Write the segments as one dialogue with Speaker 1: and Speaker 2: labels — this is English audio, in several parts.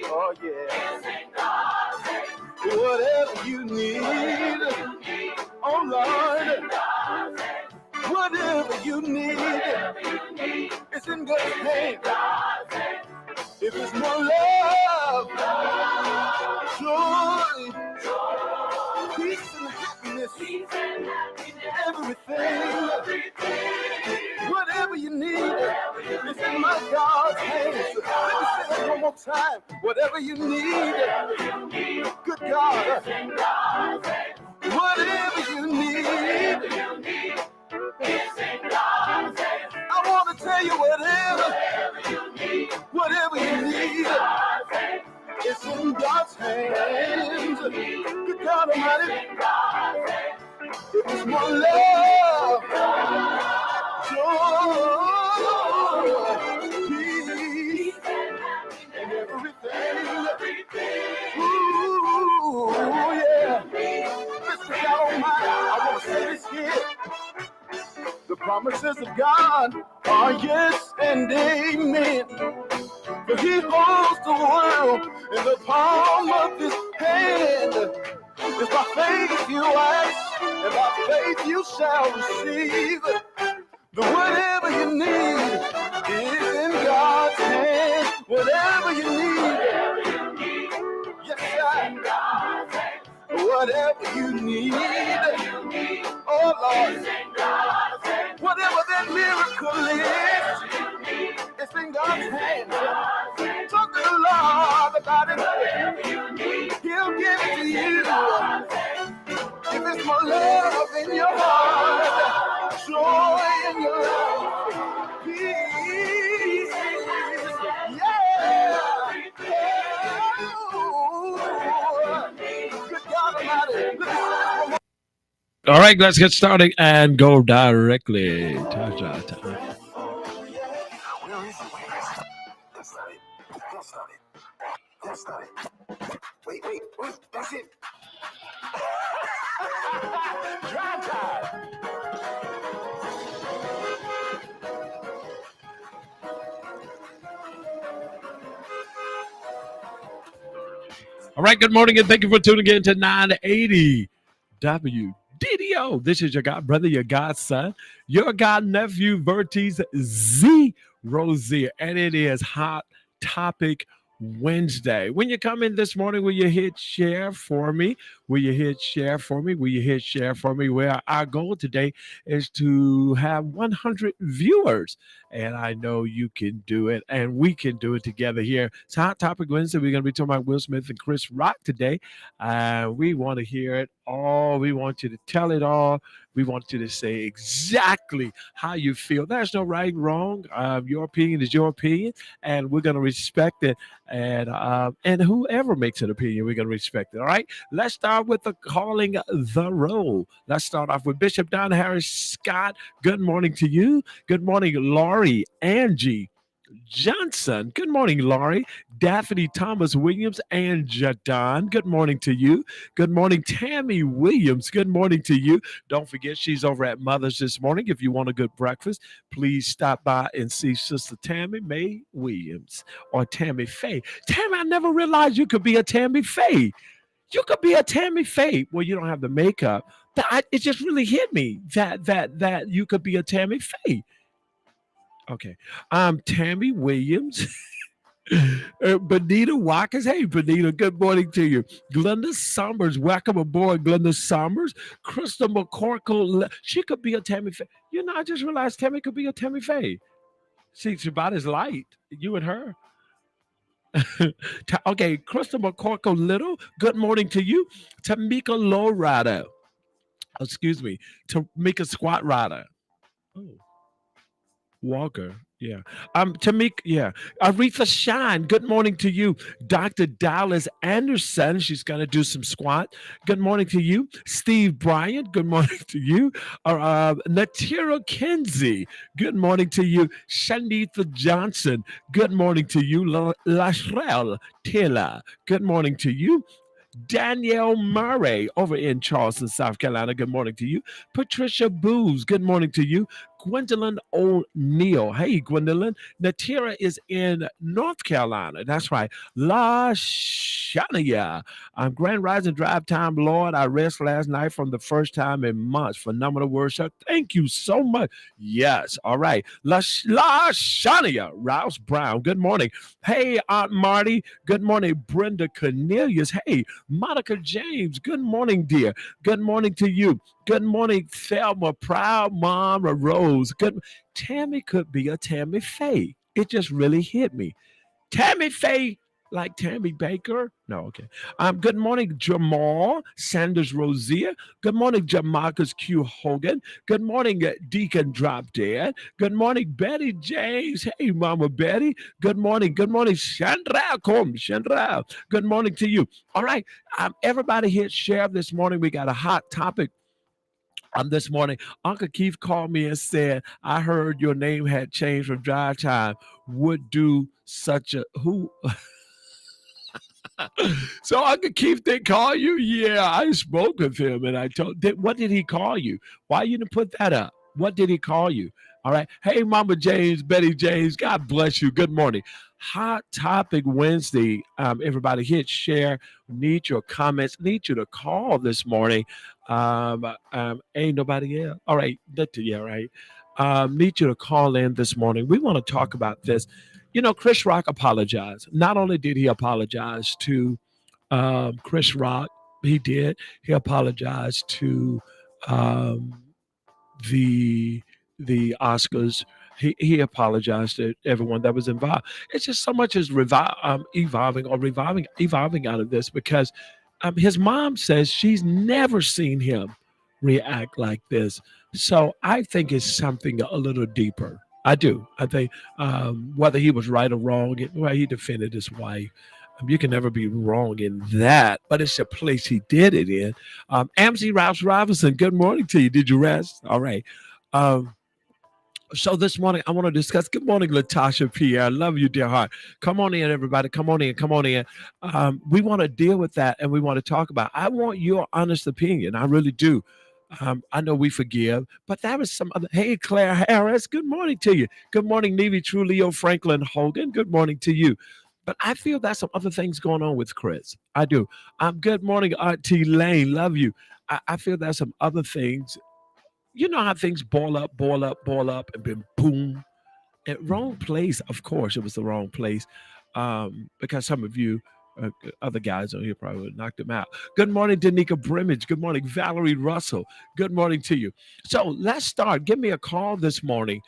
Speaker 1: Oh yeah. Whatever you need, oh Lord, whatever you need, it's in God's hands. If it's more love, joy, peace and happiness, everything, whatever you need, it's in my God's hands. Let me say that one more time. Whatever you need, good God, whatever you need, I want to tell you whatever you need, it's in God's hands. Good God Almighty, if it's more love, joy, peace, and everything. Ooh, yeah. Mr. God Almighty, I want to say this here. The promises of God are yes and amen. For he holds the world in the palm of his hand. It's by faith you ask, and by faith you shall receive. The whatever you need is in God's hand. Whatever you need, yes, sir. Whatever you need, oh Lord, whatever that miracle is, it's in God's hands. Talk to the Lord about it. He'll give it to you. If it's more love in your heart, joy in your life, peace, yeah. Oh, good God Almighty.
Speaker 2: All right, let's get started and go directly.
Speaker 1: That's not it. Wait, that's it. Drive time.
Speaker 2: All right, good morning and thank you for tuning in to 980 WDDO. This is your God brother, your godson, your god nephew, Vertise Z Rozier, and it is Hot Topic Wednesday. When you come in this morning, will you hit share for me? Will you hit share for me? Will you hit share for me? Where our goal today is to have 100 viewers. And I know you can do it, and we can do it together here. It's Hot Topic Wednesday. We're going to be talking about Will Smith and Chris Rock today. We want to hear it all. We want you to tell it all. We want you to say exactly how you feel. There's no right and wrong. Your opinion is your opinion, and we're going to respect it. And whoever makes an opinion, we're going to respect it. All right. Let's start with the calling the roll. Let's start off with Bishop Don Harris Scott. Good morning to you. Good morning, Laurie Angie Johnson. Good morning, Laurie. Daphne Thomas Williams and Jadon. Good morning to you. Good morning, Tammy Williams. Good morning to you. Don't forget, she's over at Mother's this morning. If you want a good breakfast, please stop by and see Sister Tammy Mae Williams or Tammy Faye. Tammy, I never realized you could be a Tammy Faye. You could be a Tammy Faye. Well, you don't have the makeup. It just really hit me that you could be a Tammy Faye. Okay. Tammy Williams. Benita Watkins. Hey, Benita, good morning to you. Glenda Summers. Welcome aboard, Glenda Summers. Krista McCorkle. She could be a Tammy Faye. You know, I just realized Tammy could be a Tammy Faye. She's about as light. You and her. Okay, Krista McCorkle Little. Good morning to you. Tamika Lowrider. Excuse me. Tamika Squat Rider. Oh. Walker, yeah. Tamika, yeah. Aretha Shine, good morning to you. Dr. Dallas Anderson, she's going to do some squat. Good morning to you. Steve Bryant, good morning to you. Natira Kinsey, good morning to you. Shanitha Johnson, good morning to you. Lashrell Taylor, good morning to you. Danielle Murray over in Charleston, South Carolina. Good morning to you. Patricia Booz. Good morning to you. Gwendolyn O'Neill. Hey, Gwendolyn. Natira is in North Carolina. That's right. La Shania. Grand Rising Drive Time, Lord. I rest last night from the first time in months. Phenomenal worship. Thank you so much. Yes. All right. La Shania. Rouse Brown. Good morning. Hey, Aunt Marty. Good morning, Brenda Cornelius. Hey, Monica James. Good morning, dear. Good morning to you. Good morning, Thelma. Proud Mom Rose. Good. Tammy could be a Tammy Faye. It just really hit me. Tammy Faye, like Tammy Baker. No, okay. Good morning, Jamal Sanders Rosier. Good morning, Jamarcus Q Hogan. Good morning, Deacon Drop Dead. Good morning, Betty James. Hey, Mama Betty. Good morning. Good morning, Chandra. Come, Chandra. Good morning to you. All right. Everybody hit share this morning. We got a hot topic this morning. Uncle Keith called me and said, I heard your name had changed from drive time. Would do such a who so Uncle Keith did call you? Yeah, I spoke with him and I told what did he call you? Why you didn't put that up? What did he call you? All right. Hey, Mama James, Betty James, God bless you. Good morning. Hot Topic Wednesday. Everybody hit share. Need your comments. Need you to call this morning. Ain't nobody else. All right. Yeah, right. Need you to call in this morning. We want to talk about this. You know, Chris Rock apologized. Not only did he apologize to Chris Rock, he apologized to um, the Oscars. He apologized to everyone that was involved. It's just so much is evolving out of this because his mom says she's never seen him react like this. So I think it's something a little deeper. I do. I think whether he was right or wrong, well, he defended his wife. You can never be wrong in that, but it's the place he did it in. Amzie Rouse Robinson, good morning to you. Did you rest? All right. Um, so this morning I want to discuss. Good morning, Latasha Pierre. I love you, dear heart. Come on in, everybody. Come on in. Come on in. We want to deal with that, and we want to talk about. I want your honest opinion. I really do. I know we forgive, but that was some other. Hey, Claire Harris. Good morning to you. Good morning, Navy Trulio Franklin Hogan. Good morning to you. But I feel that's some other things going on with Chris. I do. Good morning, T Lane. Love you. I feel there's some other things. You know how things boil up, boil up, boil up, and then boom. At wrong place, of course, it was the wrong place. Because some of you, other guys on here probably would have knocked him out. Good morning, Danica Brimage. Good morning, Valerie Russell. Good morning to you. So let's start. Give me a call this morning.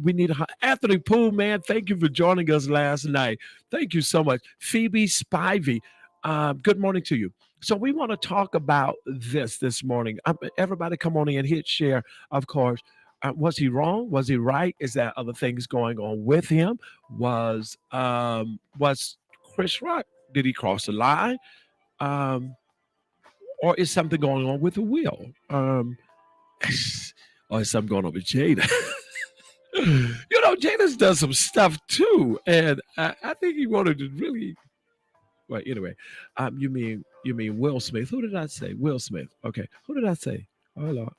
Speaker 2: We need Anthony Poole, man. Thank you for joining us last night. Thank you so much. Phoebe Spivey. Good morning to you. So we want to talk about this morning. Everybody come on in, hit share, of course. Was he wrong? Was he right? Is there other things going on with him? Was Chris Rock? Did he cross the line? Um, or is something going on with the Will? Or is something going on with Jada? Jada's done some stuff too, and I think he wanted to really. Well, anyway, you mean Will Smith? Who did I say? Will Smith. Okay, who did I say? Oh Lord,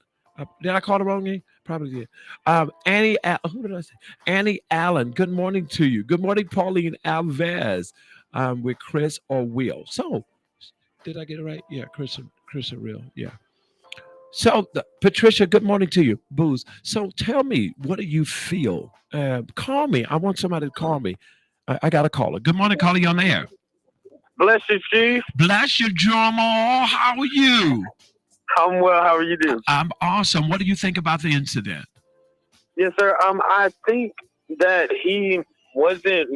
Speaker 2: did I call the wrong name? Probably did. Annie. Who did I say? Annie Allen. Good morning to you. Good morning, Pauline Alves. With Chris or Will. So, did I get it right? Yeah, Chris and Will. Yeah. So, Patricia, good morning to you, Booze. So, tell me, what do you feel? Call me. I want somebody to call me. I got a caller. Good morning, caller. You on the air.
Speaker 3: Bless you, Chief.
Speaker 2: Bless you, Jamal. How are you?
Speaker 3: I'm well. How are you doing?
Speaker 2: I'm awesome. What do you think about the incident?
Speaker 3: Yes, sir. I think that he wasn't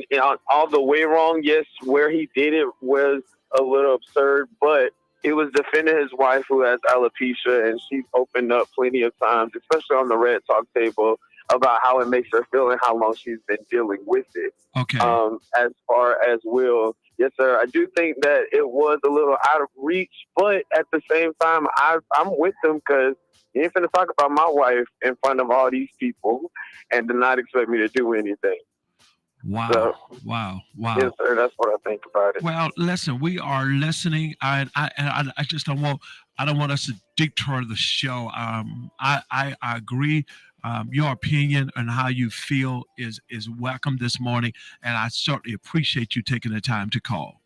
Speaker 3: all the way wrong. Yes, where he did it was a little absurd, but he was defending his wife who has alopecia, and she's opened up plenty of times, especially on the Red Talk table, about how it makes her feel and how long she's been dealing with it.
Speaker 2: Okay.
Speaker 3: As far as Will, yes, sir. I do think that it was a little out of reach, but at the same time, I'm with them because you ain't finna talk about my wife in front of all these people and do not expect me to do anything.
Speaker 2: Wow.
Speaker 3: So,
Speaker 2: wow.
Speaker 3: Yes, sir. That's what I think about it.
Speaker 2: Well, listen, we are listening. I just don't want us to detour the show. I agree Your opinion and how you feel is welcome this morning, and I certainly appreciate you taking the time to call.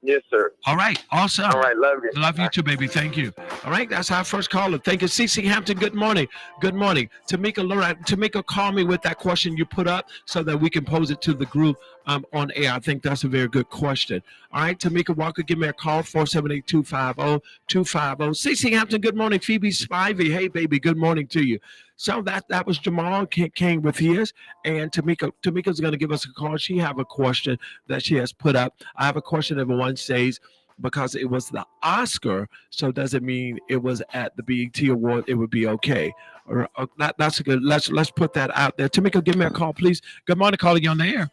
Speaker 3: Yes, sir.
Speaker 2: All right, awesome.
Speaker 3: All right, love you.
Speaker 2: Love you too, baby. Thank you. All right, that's our first caller. Thank you, CC Hampton. Good morning. Good morning. Tamika, call me with that question you put up so that we can pose it to the group on air. I think that's a very good question. All right, Tamika Walker, give me a call, 478-250-250. CC Hampton, good morning. Phoebe Spivey, hey, baby, good morning to you. So that was Jamal came with his, and Tamika's going to give us a call. She have a question that she has put up. I have a question that one says, because it was the Oscar, so does it mean it was at the BET Award? It would be okay. Or that's a good. Let's put that out there. Tamika, give me a call, please. Good morning, calling you on the air.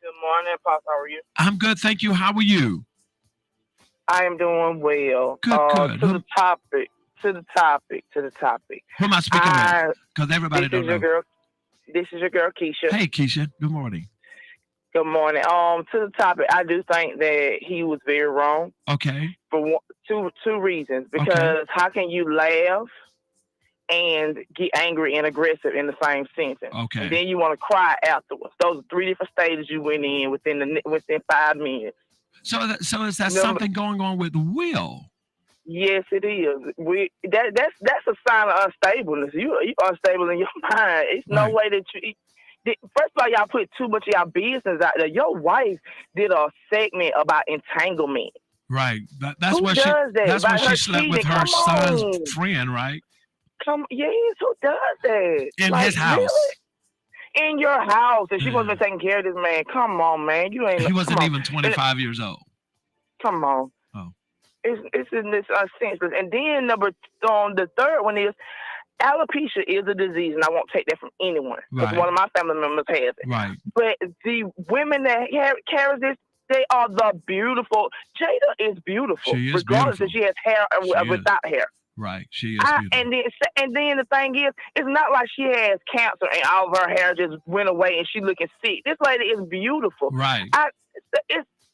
Speaker 4: Good morning, Pops. How are you?
Speaker 2: I'm good, thank you. How are you?
Speaker 4: I am doing well.
Speaker 2: Good.
Speaker 4: To the topic. Who
Speaker 2: am I speaking with? Because everybody don't know.
Speaker 4: This is your girl, Keisha.
Speaker 2: Hey, Keisha. Good morning.
Speaker 4: Good morning. To the topic, I do think that he was very wrong.
Speaker 2: Okay.
Speaker 4: For two reasons. Because how can you laugh and get angry and aggressive in the same sentence?
Speaker 2: Okay.
Speaker 4: And then you want to cry afterwards. Those are 3 different stages you went in within 5 minutes.
Speaker 2: So is that something going on with Will?
Speaker 4: Yes, it is. That's a sign of unstableness. You unstable in your mind. It's no way that you. First of all, y'all put too much of y'all business out there. Your wife did a segment about entanglement.
Speaker 2: Right. That's
Speaker 4: who
Speaker 2: what
Speaker 4: does that?
Speaker 2: That's when she
Speaker 4: cheating?
Speaker 2: slept with her son's friend, right?
Speaker 4: Yes, who does that?
Speaker 2: In his house.
Speaker 4: Really? In your house, and she wasn't taking care of this man. Come on, man. You ain't.
Speaker 2: He wasn't even 25 years old.
Speaker 4: Come on.
Speaker 2: Oh.
Speaker 4: It's in this senseless. And then the third one is alopecia is a disease, and I won't take that from anyone because one of my family members has it.
Speaker 2: Right.
Speaker 4: But the women that carry this, they are the beautiful. Jada is beautiful,
Speaker 2: she is
Speaker 4: regardless
Speaker 2: beautiful.
Speaker 4: if she has hair or without hair.
Speaker 2: Right, she is beautiful.
Speaker 4: And then the thing is, it's not like she has cancer and all of her hair just went away and she looking sick. This lady is beautiful.
Speaker 2: Right.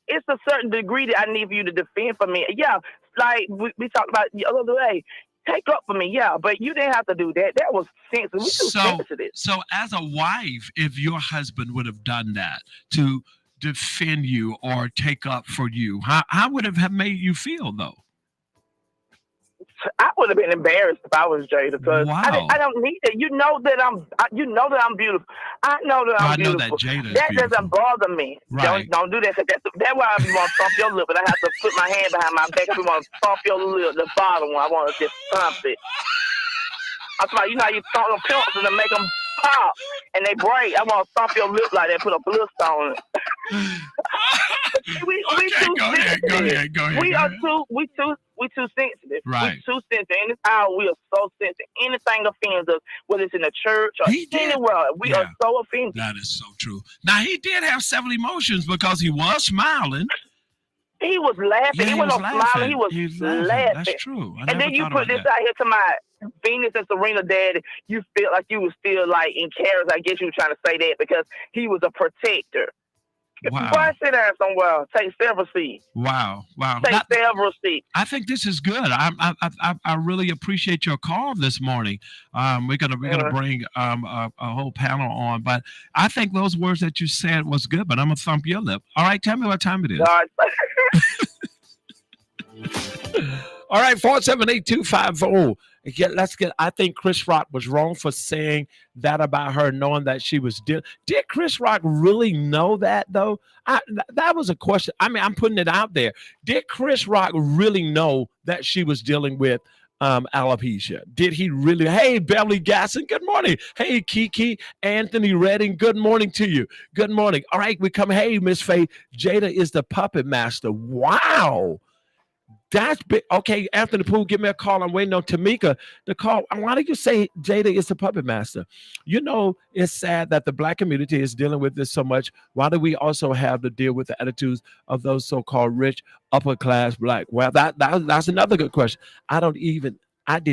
Speaker 4: It's a certain degree that I need for you to defend for me. Yeah, like we talked about the other day. Take up for me, yeah, but you didn't have to do that. That was sensitive. We too sensitive.
Speaker 2: So as a wife, if your husband would have done that to defend you or take up for you, how would it have made you feel, though?
Speaker 4: I would have been embarrassed if I was Jada because I don't need it. You know that I'm beautiful. I know that I'm beautiful.
Speaker 2: I know that Jada is
Speaker 4: that
Speaker 2: beautiful.
Speaker 4: Doesn't bother me.
Speaker 2: Right.
Speaker 4: Don't do that. That's why I want to thump your lip, but I have to put my hand behind my back. I want to thump your lip, the bottom one. I want to just thump it. I'm talking about, you know how you thump them pencils and make them pop and they break. I want to thump your lip like that, put a blister on it. we too sensitive.
Speaker 2: Go ahead.
Speaker 4: We too sensitive.
Speaker 2: Right.
Speaker 4: We too sensitive. In this hour, we are so sensitive. Anything offends us, whether it's in the church or anywhere, we are so offended.
Speaker 2: That is so true. Now, he did have several emotions because he was smiling.
Speaker 4: He was laughing.
Speaker 2: Yeah,
Speaker 4: he wasn't smiling. He was laughing.
Speaker 2: That's true.
Speaker 4: And then you put this out here to my Venus and Serena dad. You feel like you was still like in cares. I guess you were trying to say that because he was a protector.
Speaker 2: Wow.
Speaker 4: Why sit down somewhere? Take several seats.
Speaker 2: Wow.
Speaker 4: Take several seats.
Speaker 2: I think this is good. I really appreciate your call this morning. We're gonna bring a whole panel on, but I think those words that you said was good. But I'm gonna thump your lip. All right, tell me what time it is. All right, 478-250. I think Chris Rock was wrong for saying that about her, knowing that she was did Chris Rock really know that, though? That was a question. I mean, I'm putting it out there. Did Chris Rock really know that she was dealing with alopecia? Did he really? Hey, Beverly Gasson, good morning. Hey, Kiki, Anthony Redding, good morning to you. Good morning. All right, we come. Hey, Miss Faye, Jada is the puppet master. Wow. That's big. Okay, Anthony Poole, give me a call. I'm waiting on Tamika to call. Why do you say Jada is the puppet master? You know, it's sad that the Black community is dealing with this so much. Why do we also have to deal with the attitudes of those so-called rich, upper-class Black? Well, that's another good question. I didn't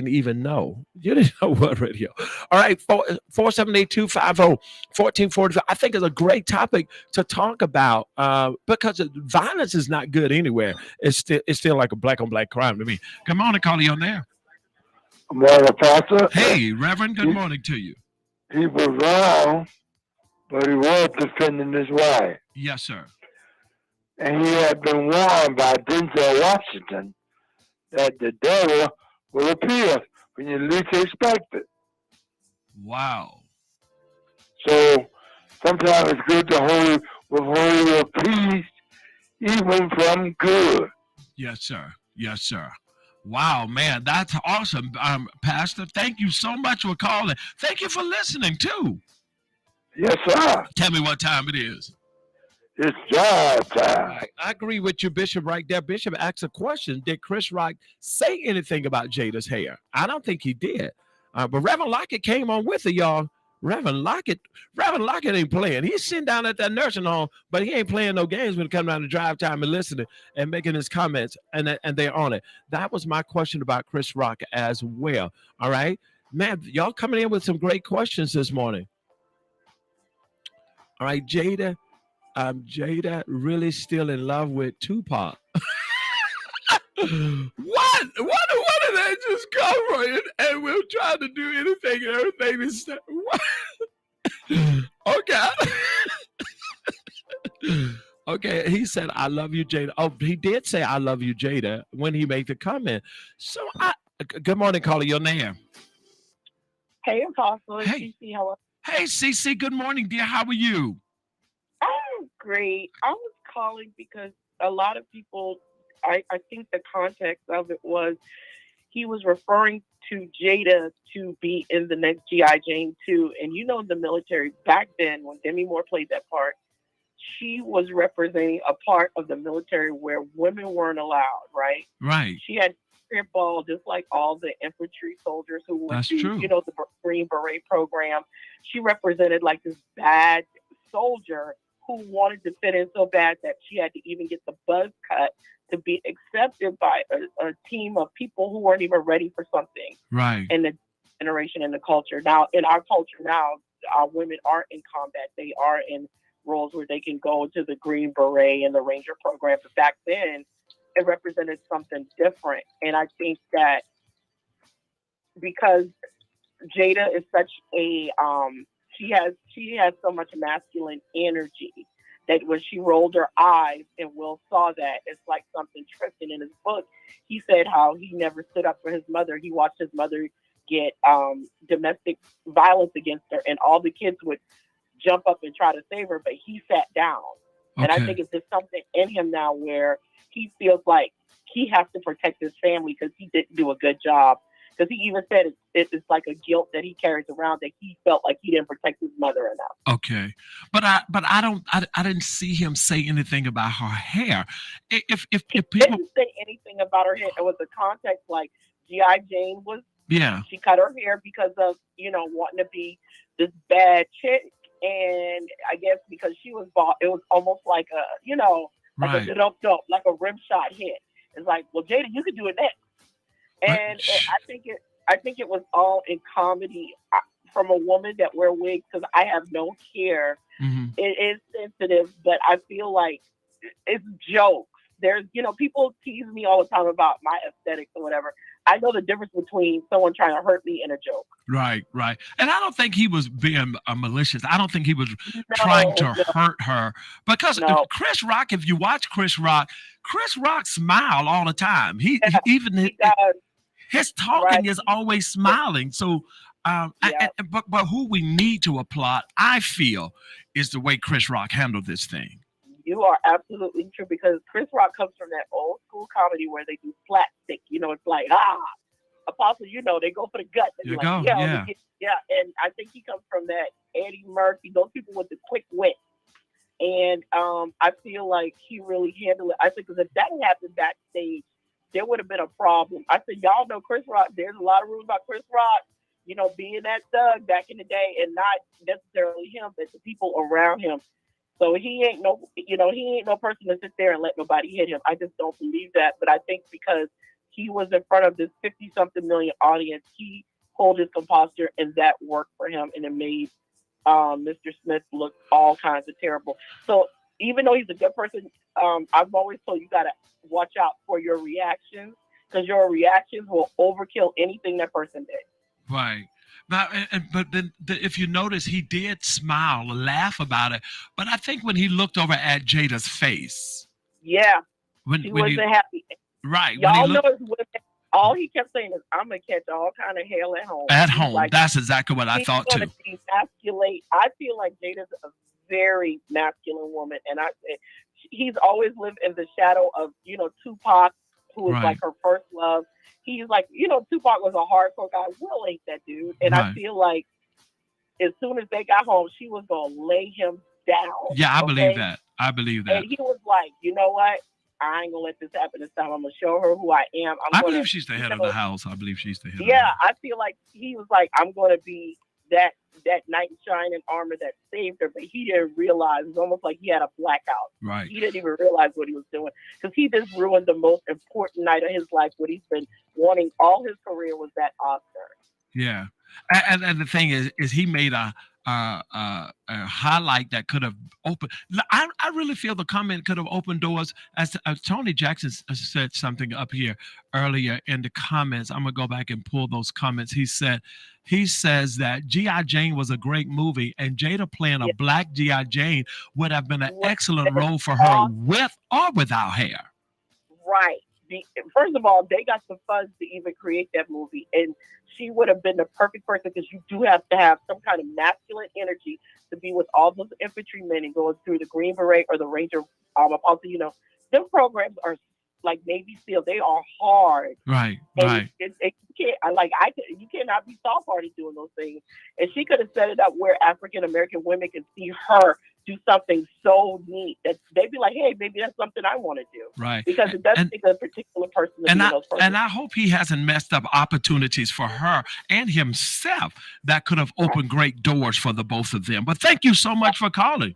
Speaker 2: even know. You didn't know what radio. All right, 478-250-1445. I think it's a great topic to talk about because violence is not good anywhere. It's still like a black on black crime to me. Come on and call you on there.
Speaker 5: Morning, Pastor.
Speaker 2: Hey, Reverend, good morning to you.
Speaker 5: He was wrong, but he was defending his wife.
Speaker 2: Yes, sir.
Speaker 5: And he had been warned by Denzel Washington that the devil will appear when you least expect it.
Speaker 2: Wow.
Speaker 5: So sometimes it's good to hold your peace even from good.
Speaker 2: Yes, sir. Yes, sir. Wow, man, that's awesome, Pastor. Thank you so much for calling. Thank you for listening too.
Speaker 5: Yes, sir.
Speaker 2: Tell me what time it is.
Speaker 5: It's drive time.
Speaker 2: I agree with you, Bishop, right there. Bishop asked a question. Did Chris Rock say anything about Jada's hair? I don't think he did. But Reverend Lockett came on with it, y'all. Reverend Lockett ain't playing. He's sitting down at that nursing home, but he ain't playing no games when it comes down to drive time and listening and making his comments, and they're on it. That was my question about Chris Rock as well. All right, man, y'all coming in with some great questions this morning. All right, Jada really still in love with Tupac. What did that just come from? And we're trying to do anything and everything is what? Okay. Okay, he said, I love you, Jada. Oh, he did say, I love you, Jada, when he made the comment. So, good morning, caller. Your name?
Speaker 6: Hey, Apostle.
Speaker 2: Hey.
Speaker 6: CC, how are you?
Speaker 2: Hey, CC. Good morning, dear. How are you?
Speaker 6: I'm great. I was calling because a lot of people, I think the context of it was he was referring to Jada to be in the next G.I. Jane 2. And you know, in the military back then, when Demi Moore played that part, she was representing a part of the military where women weren't allowed, right?
Speaker 2: Right.
Speaker 6: She had spirit ball just like all the infantry soldiers who went to,
Speaker 2: true.
Speaker 6: you know, the Green Beret program. She represented like this bad soldier who wanted to fit in so bad that she had to even get the buzz cut to be accepted by a team of people who weren't even ready for something.
Speaker 2: Right.
Speaker 6: In the generation and the culture. Now, in our culture now, our women aren't in combat. They are in roles where they can go to the Green Beret and the Ranger program. But back then, it represented something different. And I think that because Jada is such a she has so much masculine energy that when she rolled her eyes and Will saw that, it's like something Tristan in his book. He said how he never stood up for his mother. He watched his mother get domestic violence against her, and all the kids would jump up and try to save her, but he sat down. Okay. And I think it's just something in him now where he feels like he has to protect his family because he didn't do a good job. Because he even said it's like a guilt that he carries around that he felt like he didn't protect his mother enough.
Speaker 2: Okay, but I didn't see him say anything about her hair. If people
Speaker 6: didn't say anything about her hair, it was a context like G.I. Jane was.
Speaker 2: Yeah,
Speaker 6: she cut her hair because of wanting to be this bad chick, and I guess because she was bought, it was almost like a like a dope, like a rim shot hit. It's like, well, Jada, you could do it next. And I think it was all in comedy from a woman that wear wigs because I have no care. Mm-hmm. It is sensitive, but I feel like it's jokes. There's, people tease me all the time about my aesthetics or whatever. I know the difference between someone trying to hurt me and a joke.
Speaker 2: Right. And I don't think he was being malicious. I don't think he was trying to hurt her. Because Chris Rock, if you watch Chris Rock smile all the time. He does. His talking is always smiling. So, but who we need to applaud, I feel, is the way Chris Rock handled this thing.
Speaker 6: You are absolutely true because Chris Rock comes from that old school comedy where they do slapstick. It's like, Apostle, they go for the gut. And and I think he comes from that Eddie Murphy, those people with the quick wit. And I feel like he really handled it. I think because if that had happened backstage, there would have been a problem. I said, y'all know Chris Rock. There's a lot of rumors about Chris Rock, being that thug back in the day, and not necessarily him, but the people around him. So he ain't no person to sit there and let nobody hit him. I just don't believe that. But I think because he was in front of this 50-something million audience, he pulled his composure, and that worked for him, and it made Mr. Smith look all kinds of terrible. So even though he's a good person, I've always told you got to watch out for your reactions because your reactions will overkill anything that person did.
Speaker 2: Right. Now, but then if you notice, he did smile, laugh about it. But I think when he looked over at Jada's face,
Speaker 6: Yeah,
Speaker 2: when
Speaker 6: she
Speaker 2: when
Speaker 6: wasn't
Speaker 2: he
Speaker 6: happy.
Speaker 2: right when he
Speaker 6: Y'all know
Speaker 2: looked
Speaker 6: his women. All he kept saying is, "I'm gonna catch all kind of hell at home."
Speaker 2: at
Speaker 6: He's
Speaker 2: home,
Speaker 6: like,
Speaker 2: that's exactly what I
Speaker 6: he's
Speaker 2: thought
Speaker 6: gonna
Speaker 2: too.
Speaker 6: demasculate. I feel like Jada's a very masculine woman, and he's always lived in the shadow of Tupac, who was
Speaker 2: Right.
Speaker 6: like her first love. He's like, Tupac was a hardcore guy. Will ain't that dude, and I
Speaker 2: Right.
Speaker 6: feel like as soon as they got home, she was gonna lay him down.
Speaker 2: Yeah, I believe
Speaker 6: okay?
Speaker 2: that. I believe that.
Speaker 6: And he was like, you know what? I ain't gonna let this happen this time. I'm gonna show her who I am.
Speaker 2: I believe she's the head of the house. I believe she's the head.
Speaker 6: Yeah,
Speaker 2: Of the
Speaker 6: I feel like he was like, I'm gonna be that knight in shining armor that saved her, but he didn't realize. It's almost like he had a blackout.
Speaker 2: Right.
Speaker 6: He didn't even realize what he was doing because he just ruined the most important night of his life. What he's been wanting all his career was that Oscar.
Speaker 2: Yeah, and the thing is he made a highlight that could have opened. I really feel the comment could have opened doors. As Tony Jackson said something up here earlier in the comments. I'm gonna go back and pull those comments. He says that G.I. Jane was a great movie, and Jada playing a black G.I. Jane would have been an excellent role for her with or without hair.
Speaker 6: Right. First of all, they got the funds to even create that movie, and she would have been the perfect person because you do have to have some kind of masculine energy to be with all those infantrymen and going through the Green Beret or the Ranger policy. Them programs are like Navy SEAL. They are hard.
Speaker 2: Right.
Speaker 6: And
Speaker 2: Right.
Speaker 6: You cannot be soft hearted doing those things. And she could have set it up where African American women can see her do something so neat that they'd be like, hey, maybe that's something I want to do.
Speaker 2: Right.
Speaker 6: Because it doesn't take a particular person to be in those programs.
Speaker 2: And I hope he hasn't messed up opportunities for her and himself that could have opened great doors for the both of them. But thank you so much for calling.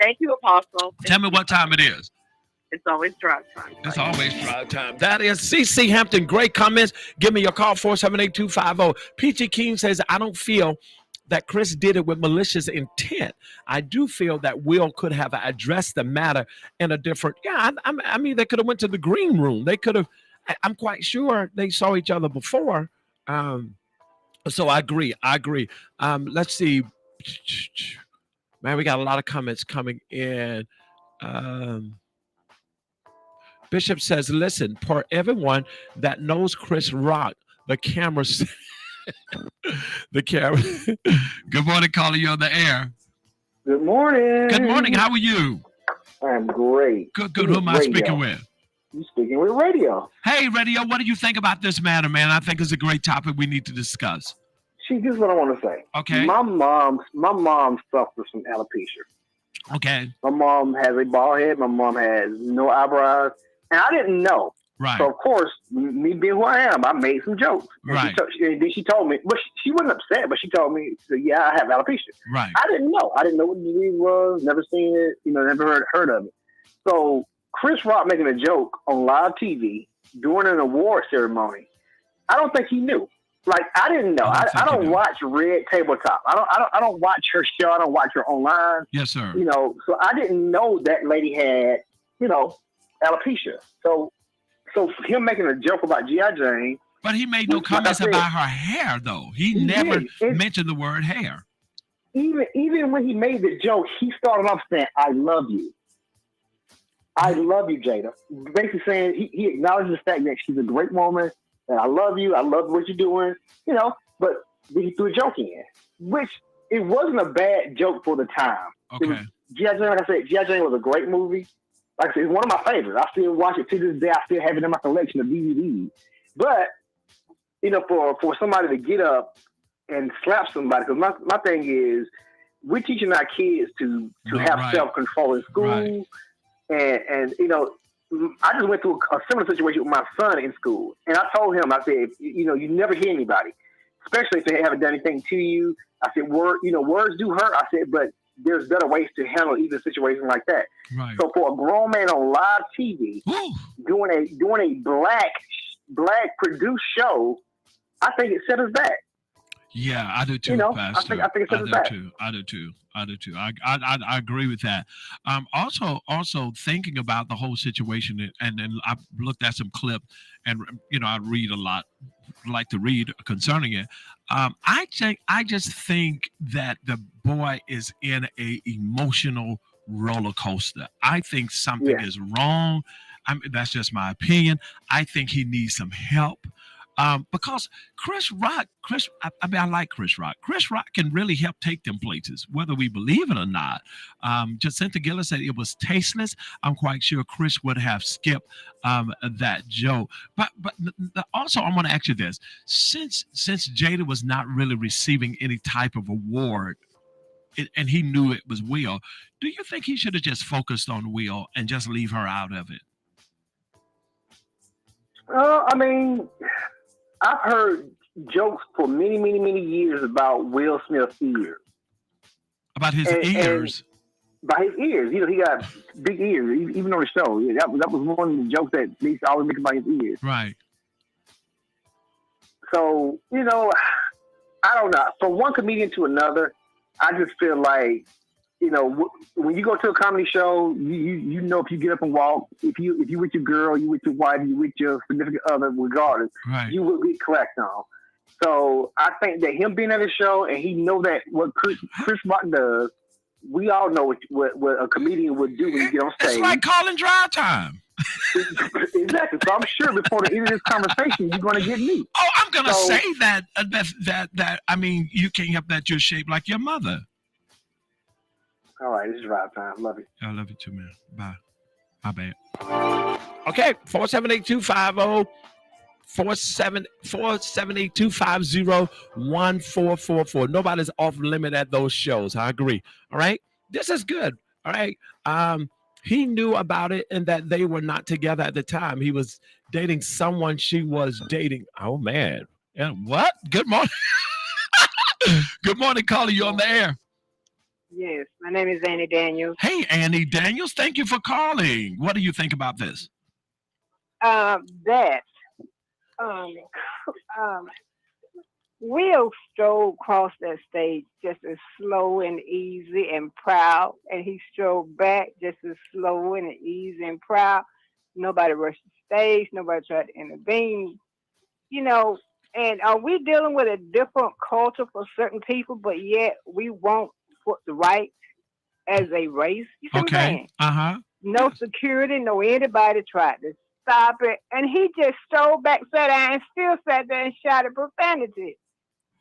Speaker 6: Thank you, Apostle.
Speaker 2: Tell me what time it is.
Speaker 6: It's always drive time.
Speaker 2: It's always drive time. That is CC Hampton. Great comments. Give me your call, 478-250. Peachy King says, I don't feel that Chris did it with malicious intent. I do feel that Will could have addressed the matter in a different, I mean, they could have went to the green room. They could have, I'm quite sure they saw each other before. So I agree. Let's see. Man, we got a lot of comments coming in. Bishop says, listen, for everyone that knows Chris Rock, the camera. Good morning, caller. You're on the air.
Speaker 7: Good morning.
Speaker 2: Good morning. How are you?
Speaker 7: I'm great.
Speaker 2: Good. Who am I speaking with?
Speaker 7: You're speaking with Radio.
Speaker 2: Hey, Radio. What do you think about this matter, man? I think it's a great topic we need to discuss.
Speaker 7: See, this is what I want to say.
Speaker 2: Okay.
Speaker 7: My mom suffers from alopecia.
Speaker 2: Okay.
Speaker 7: My mom has a bald head. My mom has no eyebrows. And I didn't know.
Speaker 2: Right.
Speaker 7: So, of course, me being who I am, I made some jokes. And
Speaker 2: right.
Speaker 7: She told me, but she wasn't upset, but she told me, yeah, I have alopecia.
Speaker 2: Right.
Speaker 7: I didn't know. I didn't know what the disease was, never seen it, never heard of it. So, Chris Rock making a joke on live TV during an award ceremony, I don't think he knew. Like, I didn't know. I don't watch Red Tabletop. I don't watch her show. I don't watch her online.
Speaker 2: Yes, sir.
Speaker 7: So I didn't know that lady had, alopecia. So him making a joke about G.I. Jane.
Speaker 2: But he made no comments about her hair, though. He never mentioned the word hair.
Speaker 7: Even when he made the joke, he started off saying, I love you. I love you, Jada. Basically saying he acknowledges the fact that she's a great woman, and I love you. I love what you're doing, but he threw a joke in, which it wasn't a bad joke for the time.
Speaker 2: Okay.
Speaker 7: G.I. Jane, like I said, G.I. Jane was a great movie. Like I said, it's one of my favorites. I still watch it to this day. I still have it in my collection of DVDs. But, for somebody to get up and slap somebody, because my thing is, we're teaching our kids to have self-control in school.
Speaker 2: Right.
Speaker 7: And I just went through a similar situation with my son in school. And I told him, I said, you never hear anybody, especially if they haven't done anything to you. I said, words do hurt. I said, but there's better ways to handle even situations like that.
Speaker 2: Right.
Speaker 7: So for a grown man on live TV doing a black produced show, I think it set us back.
Speaker 2: Yeah, I do too,
Speaker 7: You know,
Speaker 2: Pastor.
Speaker 7: I think it's
Speaker 2: I
Speaker 7: just
Speaker 2: do
Speaker 7: that.
Speaker 2: too. I do too. I do too. I agree with that. Also thinking about the whole situation, and I looked at some clip, and I read a lot, like to read concerning it. I just think that the boy is in a emotional roller coaster. I think something
Speaker 7: Yeah.
Speaker 2: is wrong. That's just my opinion. I think he needs some help. Because I like Chris Rock. Chris Rock can really help take them places, whether we believe it or not. Jacinta Gillis said it was tasteless. I'm quite sure Chris would have skipped that joke. But also, I want to ask you this: since Jada was not really receiving any type of award, and he knew it was Will, do you think he should have just focused on Will and just leave her out of it?
Speaker 7: I mean, I've heard jokes for many, many, many years about Will Smith's ears.
Speaker 2: About his ears?
Speaker 7: By his ears. He got big ears, even on the show. Yeah, that was one of the jokes that they used to always make about his ears.
Speaker 2: Right.
Speaker 7: So, I don't know. From one comedian to another, I just feel like, when you go to a comedy show, you know if you get up and walk, if you with your girl, you with your wife, you with your significant other, regardless,
Speaker 2: right,
Speaker 7: you will get cracked on. So I think that him being at the show and he know that what Chris Rock does, we all know what a comedian would do when you get on stage.
Speaker 2: It's like calling drive time.
Speaker 7: Exactly. So I'm sure before the end of this conversation, you're going to get me.
Speaker 2: Oh, I'm going to say that I mean, you can't help that you're shaped like your mother.
Speaker 7: All right, this is drive time. Love you.
Speaker 2: I love you too, man. Bye. My bad. Okay, 478-250. 478-250-1444. Nobody's off limit at those shows. I agree. All right. This is good. All right. He knew about it and that they were not together at the time. He was dating someone she was dating. Oh man. Yeah, what? Good morning. Good morning, caller. You on the air?
Speaker 8: Yes, my name is Annie Daniels.
Speaker 2: Hey, Annie Daniels. Thank you for calling. What do you think about this?
Speaker 8: Will strode across that stage just as slow and easy and proud, and he strode back just as slow and easy and proud. Nobody rushed the stage. Nobody tried to intervene. And we dealing with a different culture for certain people, but yet we want what's right as a race. You see what I'm saying?
Speaker 2: Uh-huh.
Speaker 8: No security, no anybody tried to stop it. And he just strode back, sat down, and still sat there and shouted profanity.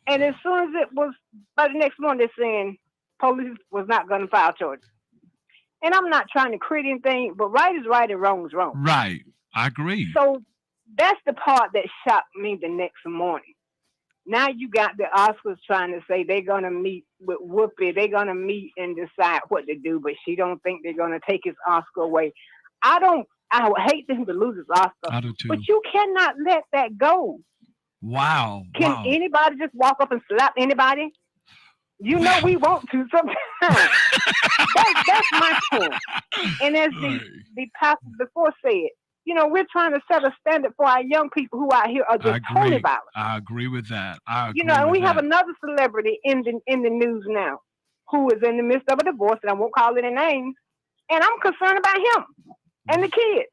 Speaker 8: And as soon as it was, by the next morning, they're saying police was not going to file charges. And I'm not trying to create anything, but right is right and wrong is wrong.
Speaker 2: Right. I agree.
Speaker 8: So that's the part that shocked me the next morning. Now you got the Oscars trying to say they're going to meet with Whoopi. They're going to meet and decide what to do, but she don't think they're going to take his Oscar away. I would hate him to lose his Oscar.
Speaker 2: I do too.
Speaker 8: But you cannot let that go.
Speaker 2: Wow.
Speaker 8: Can anybody just walk up and slap anybody? We want to sometimes. that's my point. And as the pastor before said, we're trying to set a standard for our young people who out here are just totally violent.
Speaker 2: I agree with that.
Speaker 8: And we have another celebrity in the news now who is in the midst of a divorce, and I won't call any names, and I'm concerned about him and the kids.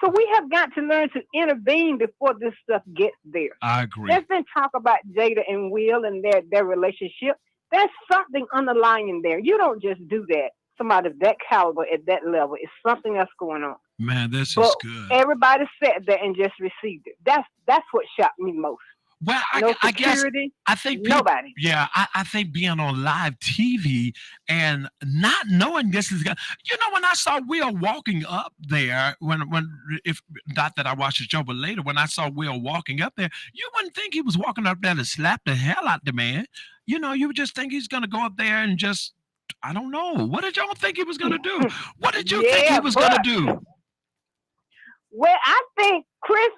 Speaker 8: So we have got to learn to intervene before this stuff gets there.
Speaker 2: I agree.
Speaker 8: There's been talk about Jada and Will and their relationship. There's something underlying there. You don't just do that. Somebody of that caliber at that level. It's something else going on.
Speaker 2: Man, this is good.
Speaker 8: Everybody sat there and just received it. That's what shocked me most.
Speaker 2: Well, I guess I think
Speaker 8: nobody.
Speaker 2: Yeah, I think being on live TV and not knowing this is going. When I saw Will walking up there, if not that I watched the show, but later when I saw Will walking up there, you wouldn't think he was walking up there to slap the hell out the man. You would just think he's going to go up there and just. I don't know. What did y'all think he was going to do? What did you think he was going to do?
Speaker 8: Well, I think Chris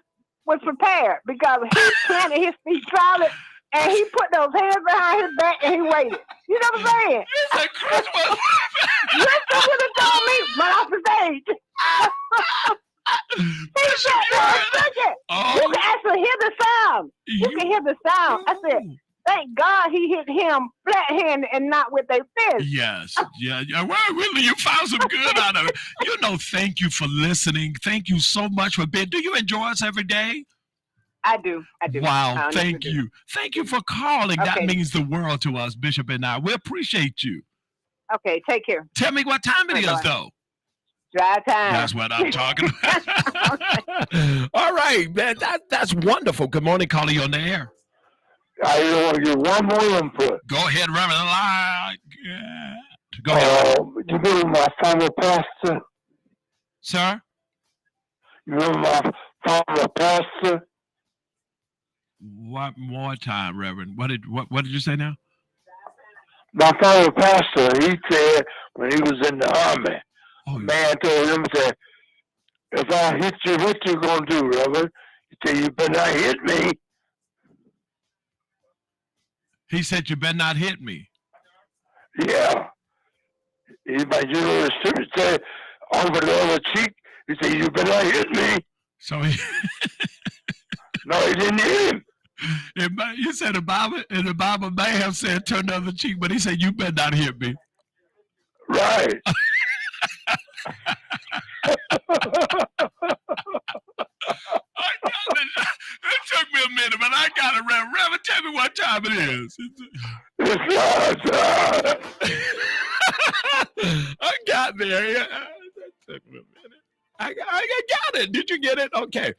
Speaker 8: was prepared because he planted his feet solid and he put those hands behind his back and he waited. You know what I'm saying?
Speaker 2: You said Chris was
Speaker 8: prepared. You would have told me right off the stage. He sat there a second. You can actually hear the sound. You can hear the sound. I said, thank God him flat-handed and not with their fist.
Speaker 2: Yes. Yeah. Well, really, you found some good out of it. Thank you for listening. Thank you so much for being. Do you enjoy us every day?
Speaker 8: I do.
Speaker 2: Wow. Thank you. Thank you for calling.
Speaker 8: Okay.
Speaker 2: That means the world to us, Bishop and I. We appreciate you.
Speaker 8: Okay, take care.
Speaker 2: Tell me what time it is, though.
Speaker 8: Drive time.
Speaker 2: That's what I'm talking about. All right, man. That's wonderful. Good morning, caller. You're on the air.
Speaker 5: I want to give one more input.
Speaker 2: Go ahead, Reverend. Go ahead.
Speaker 5: You remember my former pastor?
Speaker 2: Sir?
Speaker 5: You remember my former pastor?
Speaker 2: What more time, Reverend? What did you say now?
Speaker 5: My former pastor, he said when he was in the army, man told him, said, if I hit you, what you gonna do, Reverend? He said, you better not hit me.
Speaker 2: He said, you better not hit me.
Speaker 5: Yeah. The scripture said, over the other cheek, he said, you better not hit me.
Speaker 2: So he...
Speaker 5: No, he didn't hit him.
Speaker 2: You said the Bible may have said turn the other cheek, but he said, you better not hit me.
Speaker 5: Right.
Speaker 2: It took me a minute, but I got it, Reverend. Tell me what time it is. I got there. Yeah. That took me a minute. I got it. Did you get it? Okay.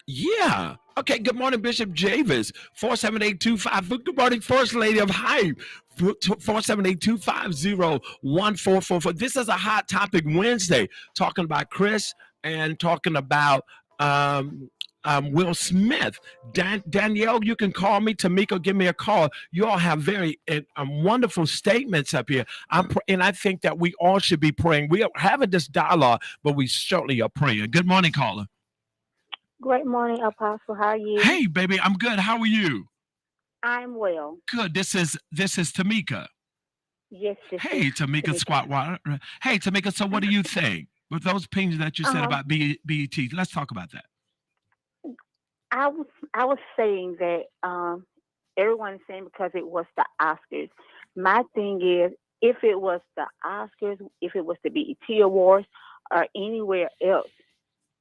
Speaker 2: Yeah. Okay. Good morning, Bishop Javis. 47825. Good morning, First Lady of Hype. 478-250-1444. This is a Hot Topic Wednesday, talking about Chris and talking about Will Smith. Danielle, you can call me. Tamika, give me a call. You all have very wonderful statements up here. And I think that we all should be praying. We are having this dialogue, but we certainly are praying. Good morning, caller.
Speaker 9: Great morning, Apostle. How are you?
Speaker 2: Hey, baby, I'm good. How are you?
Speaker 9: I'm well.
Speaker 2: Good. This is Tamika.
Speaker 9: Yes.
Speaker 2: Hey, Tamika Squat Water. Hey, Tamika. So, what do you think with those opinions that you said about BET? Let's talk about that.
Speaker 9: I was saying that everyone's saying because it was the Oscars. My thing is, if it was the Oscars, if it was the BET Awards, or anywhere else,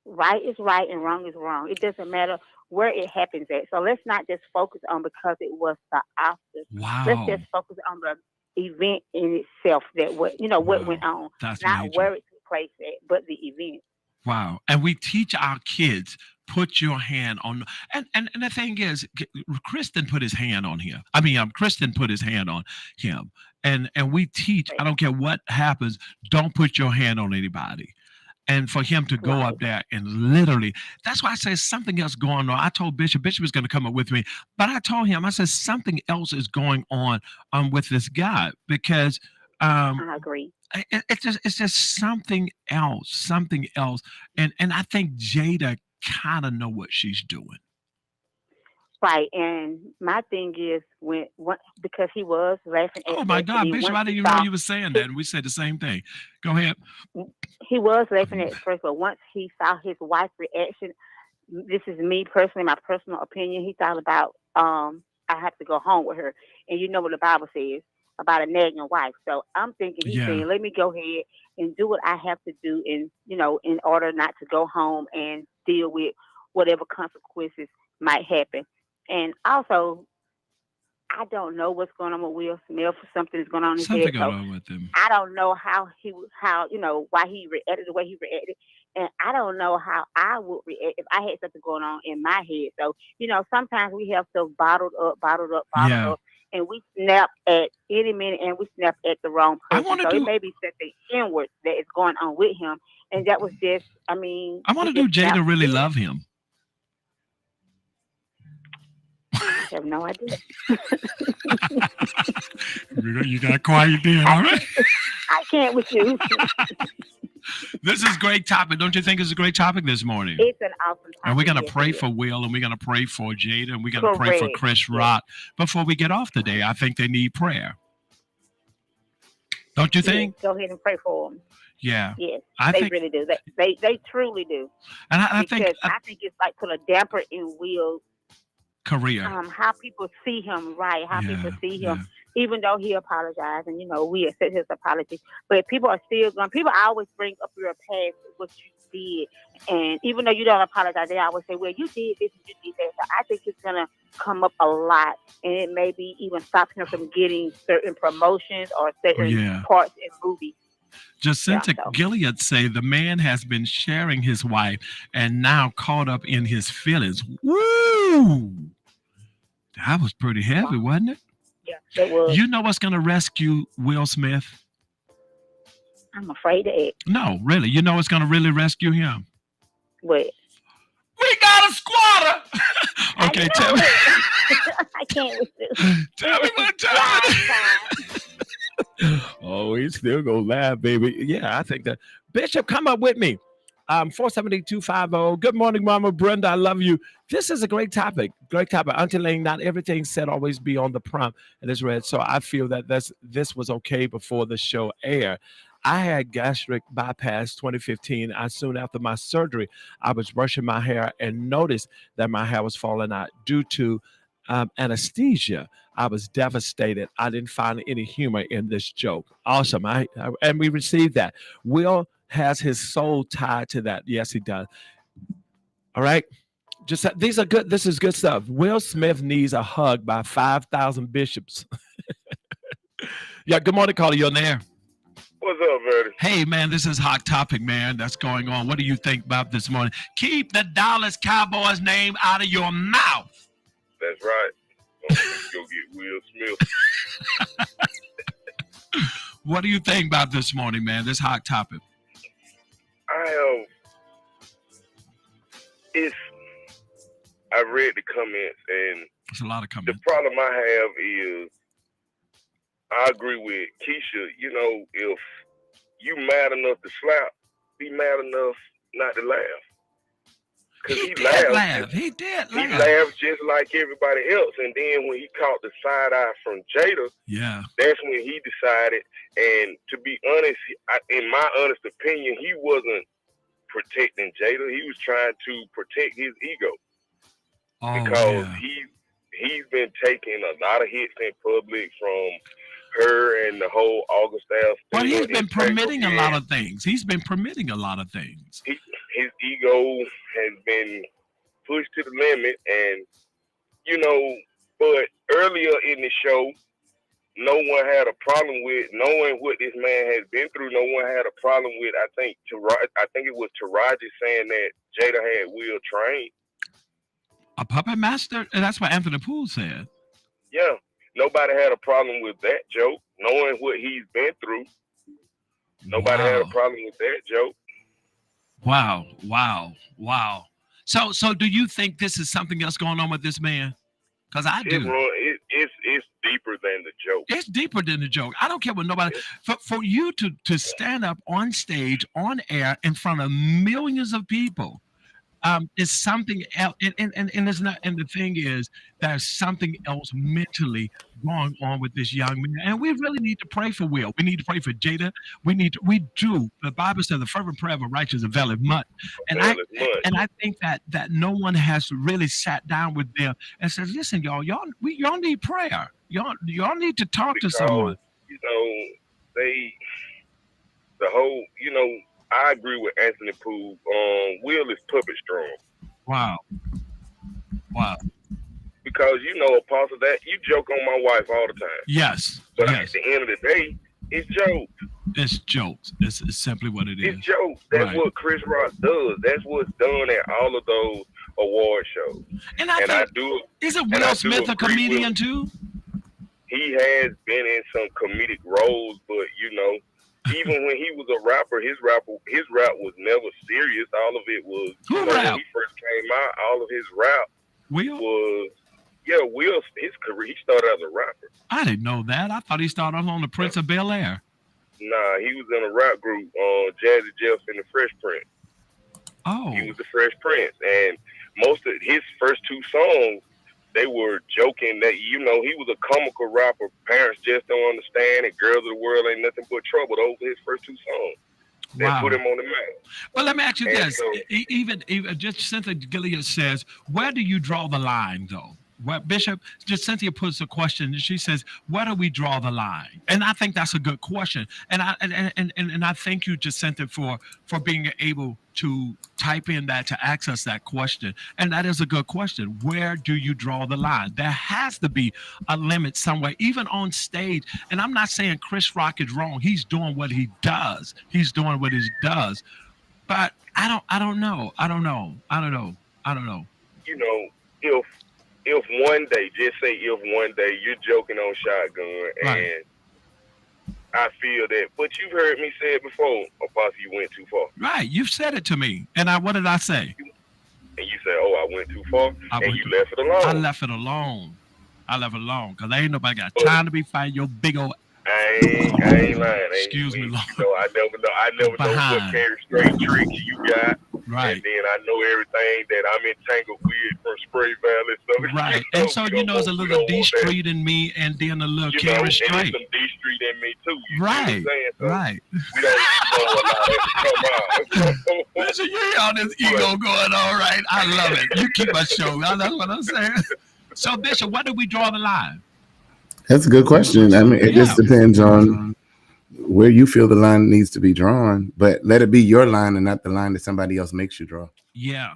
Speaker 9: right is right and wrong is wrong. It doesn't matter where it happens at. So let's not just focus on because it was the Oscars.
Speaker 2: Wow.
Speaker 9: Let's just focus on the event in itself, that what went on.
Speaker 2: That's
Speaker 9: not
Speaker 2: major.
Speaker 9: where it took place at, but the event.
Speaker 2: Wow. And we teach our kids, put your hand on, and the thing is, Kristen put his hand on him. Kristen put his hand on him. And we teach, I don't care what happens, don't put your hand on anybody. And for him to go up there and literally, that's why I say something else going on. I told Bishop is going to come up with me, but I told him, I said, something else is going on with this guy because
Speaker 9: I agree.
Speaker 2: It's just something else. And I think Jada kind of know what she's doing.
Speaker 9: Right, and my thing is because he was laughing at.
Speaker 2: Oh my God, Bishop! I didn't even know you were saying that, and we said the same thing. Go ahead.
Speaker 9: He was laughing at first, but once he saw his wife's reaction, this is me personally, my personal opinion. He thought about I have to go home with her, and you know what the Bible says about a nagging wife. So I'm thinking he's saying, let me go ahead and do what I have to do, in order not to go home and deal with whatever consequences might happen. And also, I don't know what's going on with Will Smith. Something's going on in his head.
Speaker 2: Something going on with him.
Speaker 9: I don't know why he reacted the way he reacted. And I don't know how I would react if I had something going on in my head. So, sometimes we have stuff bottled up, and we snap at any minute, and we snap at the wrong person. It may be something inward that is going on with him. And that was just,
Speaker 2: I want to do Jada really love him.
Speaker 9: I have no idea.
Speaker 2: You got quiet then, all right?
Speaker 9: I can't with you.
Speaker 2: This is a great topic. Don't you think it's a great topic this morning?
Speaker 9: It's an awesome topic.
Speaker 2: And we're going to pray for Will, and we're going to pray for Jada, and we're going to pray for Chris Rock. Before we get off today, I think they need prayer. Don't you think?
Speaker 9: Yes, go ahead and pray for them.
Speaker 2: Yeah.
Speaker 9: Yes,
Speaker 2: I
Speaker 9: they
Speaker 2: think,
Speaker 9: really do. They truly do.
Speaker 2: And I
Speaker 9: think it's like put a damper in Will's
Speaker 2: career.
Speaker 9: How people see him, right? How people see
Speaker 2: Yeah.
Speaker 9: him, even though he apologized, and we accept his apology. But people are still going. People always bring up your past, what you did, and even though you don't apologize, they always say, "Well, you did this and you did that." So I think it's gonna come up a lot, and it maybe even stop him from getting certain promotions or certain parts in movies.
Speaker 2: Jacinta Gilead say the man has been sharing his wife and now caught up in his feelings. Woo! That was pretty heavy, wasn't it?
Speaker 9: Yeah, it was.
Speaker 2: You know what's going to rescue Will Smith?
Speaker 9: I'm afraid of it.
Speaker 2: No, really. You know what's going to really rescue him?
Speaker 9: What?
Speaker 2: We got a squatter! Okay, tell me.
Speaker 9: I can't with this.
Speaker 2: Tell me what time. Oh, he's still gonna laugh, baby. Yeah, I think that. Bishop, come up with me. 47250. Good morning, Mama Brenda. I love you. This is a great topic. Great topic. Until Lane, not everything said always be on the prompt and it's read. So I feel that this was okay before the show aired. I had gastric bypass 2015. Soon after my surgery, I was brushing my hair and noticed that my hair was falling out due to anesthesia. I was devastated. I didn't find any humor in this joke. Awesome. And we received that. Will has his soul tied to that. Yes, he does. All right. Just these are good. This is good stuff. Will Smith needs a hug by 5,000 bishops. Yeah. Good morning, caller. You're on there.
Speaker 10: What's up, Vertise?
Speaker 2: Hey, man, this is hot topic, man. That's going on. What do you think about this morning? Keep the Dallas Cowboys name out of your mouth.
Speaker 10: That's right. Go get Will Smith.
Speaker 2: What do you think about this morning, man? This hot topic.
Speaker 10: I read the comments, and
Speaker 2: there's a lot of comments.
Speaker 10: The problem I have is I agree with Keisha. If you mad enough to slap, be mad enough not to laugh. Because he laughed.
Speaker 2: He did laugh.
Speaker 10: He laughed just like everybody else. And then when he caught the side eye from Jada, that's when he decided. And to be honest, in my honest opinion, he wasn't protecting Jada. He was trying to protect his ego. Because he's been taking a lot of hits in public from her and the whole August staff.
Speaker 2: But he's been permitting a lot of things. He's been permitting a lot of things.
Speaker 10: His ego has been pushed to the limit, and but earlier in the show, no one had a problem with knowing what this man has been through. No one had a problem with. I think it was Taraji saying that Jada had Will trained.
Speaker 2: A puppet master? And that's what Anthony Poole said.
Speaker 10: Yeah. Nobody had a problem with that joke. Knowing what he's been through. Nobody had a problem with that joke.
Speaker 2: Wow. So do you think this is something else going on with this man? Because I do.
Speaker 10: It's deeper than the joke.
Speaker 2: It's deeper than the joke. I don't care what nobody. For you to stand up on stage, on air, in front of millions of people, is something else. And it's not. And the thing is, there's something else mentally going on with this young man. And we really need to pray for Will. We need to pray for Jada. We do. The Bible says the fervent prayer of a righteous availeth much. And I think that no one has really sat down with them and says, listen, y'all need prayer. Y'all need to talk to someone.
Speaker 10: I agree with Anthony Poole. Will is puppet strong.
Speaker 2: Wow.
Speaker 10: Because Apostle, that you joke on my wife all the time.
Speaker 2: Yes.
Speaker 10: But at the end of the day, it's jokes.
Speaker 2: It's jokes. It's simply what it is.
Speaker 10: It's jokes. That's what Chris Rock does. That's what's done at all of those award shows.
Speaker 2: And I do. Isn't Will Smith a comedian too?
Speaker 10: He has been in some comedic roles, but even when he was a rapper, his rap was never serious. All of it was when he first came out, all of his rap was Will, his career, he started as a rapper.
Speaker 2: I didn't know that. I thought he started off on the Prince of Bel-Air.
Speaker 10: Nah, he was in a rap group, Jazzy Jeff and the Fresh Prince.
Speaker 2: Oh.
Speaker 10: He was the Fresh Prince. And most of his first two songs, they were joking that, he was a comical rapper. Parents just don't understand, and Girls of the World ain't nothing but trouble. Those were his first two songs. They put him on the map.
Speaker 2: Well, let me ask you this. Even just Cynthia Gilead says, where do you draw the line, though? Well, Bishop, just Cynthia puts a question. She says, "Where do we draw the line?" And I think that's a good question. And I thank you, Jacinta, for being able to type in that to ask us that question. And that is a good question. Where do you draw the line? There has to be a limit somewhere, even on stage. And I'm not saying Chris Rock is wrong. He's doing what he does. He's doing what he does. But I don't know.
Speaker 10: You know, if one day, just say if one day you're joking on Shotgun,
Speaker 2: Right.
Speaker 10: and I feel that, but you've heard me say it before, Apostle, you went too far.
Speaker 2: Right. You've said it to me. And what did I say?
Speaker 10: And you say, oh, I went too far, and you left it alone.
Speaker 2: I left it alone. Because ain't nobody got time to be fighting your big old.
Speaker 10: I ain't lying.
Speaker 2: Excuse me, Lord.
Speaker 10: You know, I never know what carry straight tricks you got.
Speaker 2: Right.
Speaker 10: And then I know everything that I'm entangled with from Spray Valley. So,
Speaker 2: right. And so, there's a little D Street in me and then a little carry straight.
Speaker 10: And some D Street in me too.
Speaker 2: Right.
Speaker 10: So
Speaker 2: right.
Speaker 10: We don't know a lot of it. Come on.
Speaker 2: Listen, you hear all this ego going on, right? I love it. You keep us show. That's what I'm saying. So, Bishop, where do we draw the line?
Speaker 11: That's a good question. I mean, it just depends on where you feel the line needs to be drawn, but let it be your line and not the line that somebody else makes you draw.
Speaker 2: Yeah.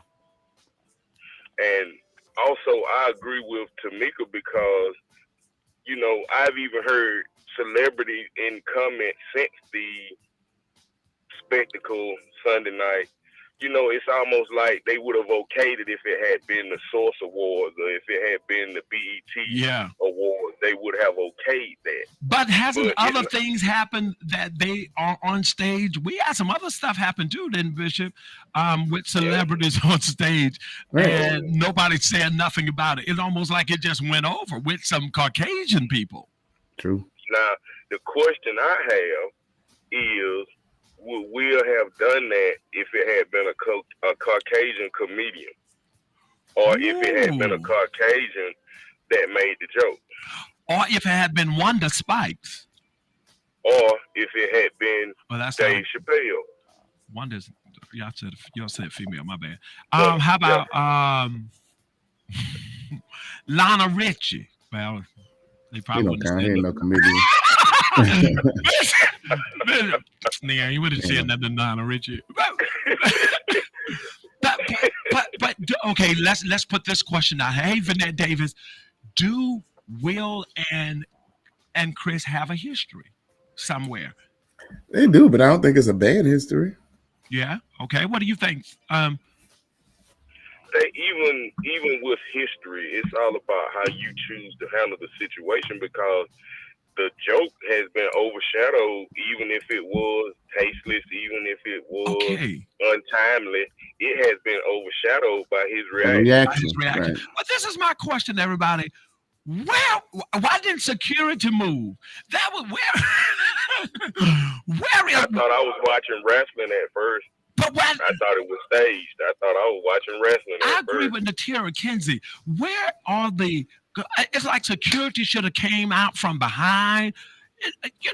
Speaker 10: And also, I agree with Tamika because, I've even heard celebrities in comments since the spectacle Sunday night. It's almost like they would have okayed it if it had been the Source Awards or if it had been the BET Awards. They would have okayed that.
Speaker 2: But hasn't other things happened that they are on stage? We had some other stuff happen too, didn't Bishop? With celebrities on stage, and nobody said nothing about it. It's almost like it just went over with some Caucasian people.
Speaker 11: True.
Speaker 10: Now, the question I have is, would Will have done that if it had been a Caucasian comedian, or if it had been a Caucasian that made the joke,
Speaker 2: or if it had been Wanda Spikes,
Speaker 10: or if it had been Dave Chappelle?
Speaker 2: Wanda's y'all said female. My bad. How about Lana Richie? Well, they probably wouldn't have said
Speaker 11: no comedian.
Speaker 2: Yeah, you would have said nothing to Lana Richie. But okay, let's put this question out. Hey, Vanette Davis, do Will and Chris have a history somewhere?
Speaker 11: They do, but I don't think it's a bad history.
Speaker 2: Yeah. Okay. What do you think?
Speaker 10: Even with history, it's all about how you choose to handle the situation, because the joke has been overshadowed, even if it was tasteless, even if it was untimely, it has been overshadowed by his reaction.
Speaker 11: Right.
Speaker 2: But this is my question, everybody. Why didn't security move? That was
Speaker 10: I thought I was watching wrestling at first.
Speaker 2: But
Speaker 10: I thought it was staged. I thought I was watching wrestling at first.
Speaker 2: I agree with Natira Kinsey. Where are the... It's like security should have came out from behind.
Speaker 10: But you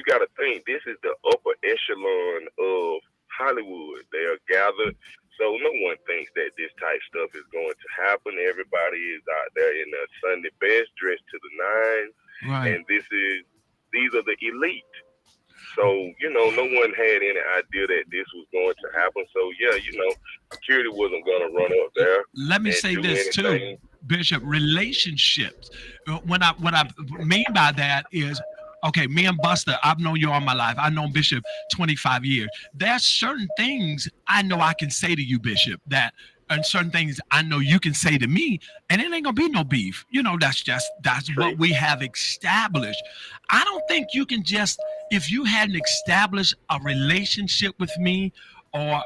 Speaker 10: got to think, this is the upper echelon of Hollywood. They are gathered, so no one thinks that this type stuff is going to happen. Everybody is out there in their Sunday best, dressed to the nines, and these are the elite. So, no one had any idea that this was going to happen. So, security wasn't going to run up there.
Speaker 2: Let me say this too, Bishop, relationships. What I mean by that is, okay, me and Buster, I've known you all my life. I've known Bishop 25 years. There's certain things I know I can say to you, Bishop, and certain things I know you can say to me, and it ain't gonna be no beef. That's what we have established. I don't think you can just, if you hadn't established a relationship with me, or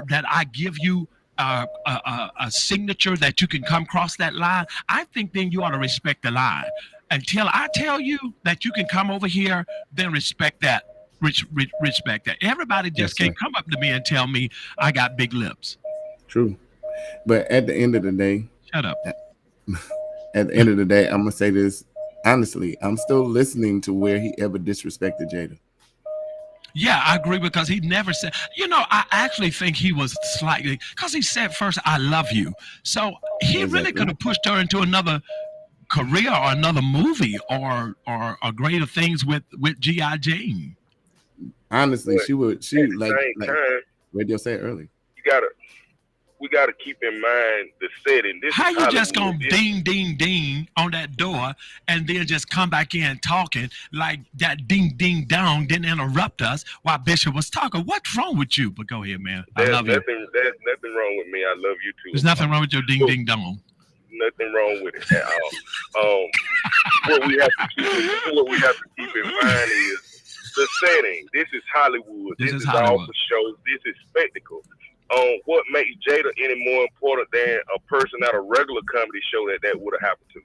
Speaker 2: that I give you a signature that you can come across that line, I think then you ought to respect the line. Until I tell you that you can come over here, then respect that. Respect that. Everybody just can't come up to me and tell me I got big lips.
Speaker 11: True. But at the end of the day,
Speaker 2: shut up.
Speaker 11: At the end of the day, I'm gonna say this honestly. I'm still listening to where he ever disrespected Jada.
Speaker 2: Yeah, I agree because he never said. I actually think he was slightly because he said first, "I love you." So he really could have pushed her into another career or another movie or greater things with G.I. Jane.
Speaker 11: Honestly,
Speaker 10: But
Speaker 11: she would.
Speaker 10: at
Speaker 11: She
Speaker 10: the
Speaker 11: like
Speaker 10: same time,
Speaker 11: Radio said earlier.
Speaker 10: We gotta keep in mind the setting. This
Speaker 2: How
Speaker 10: is
Speaker 2: you
Speaker 10: Hollywood.
Speaker 2: just gonna ding ding ding on that door and then just come back in talking like that ding ding dong didn't interrupt us while Bishop was talking? What's wrong with you? But go ahead, man. I love you.
Speaker 10: There's nothing wrong with me. I love you too.
Speaker 2: There's nothing wrong with your ding ding dong.
Speaker 10: Nothing wrong with it at all. What we have to keep in mind is the setting. This is Hollywood. This is all for shows. This is spectacle. What makes Jada any more important than a person at a regular comedy show that would have happened to?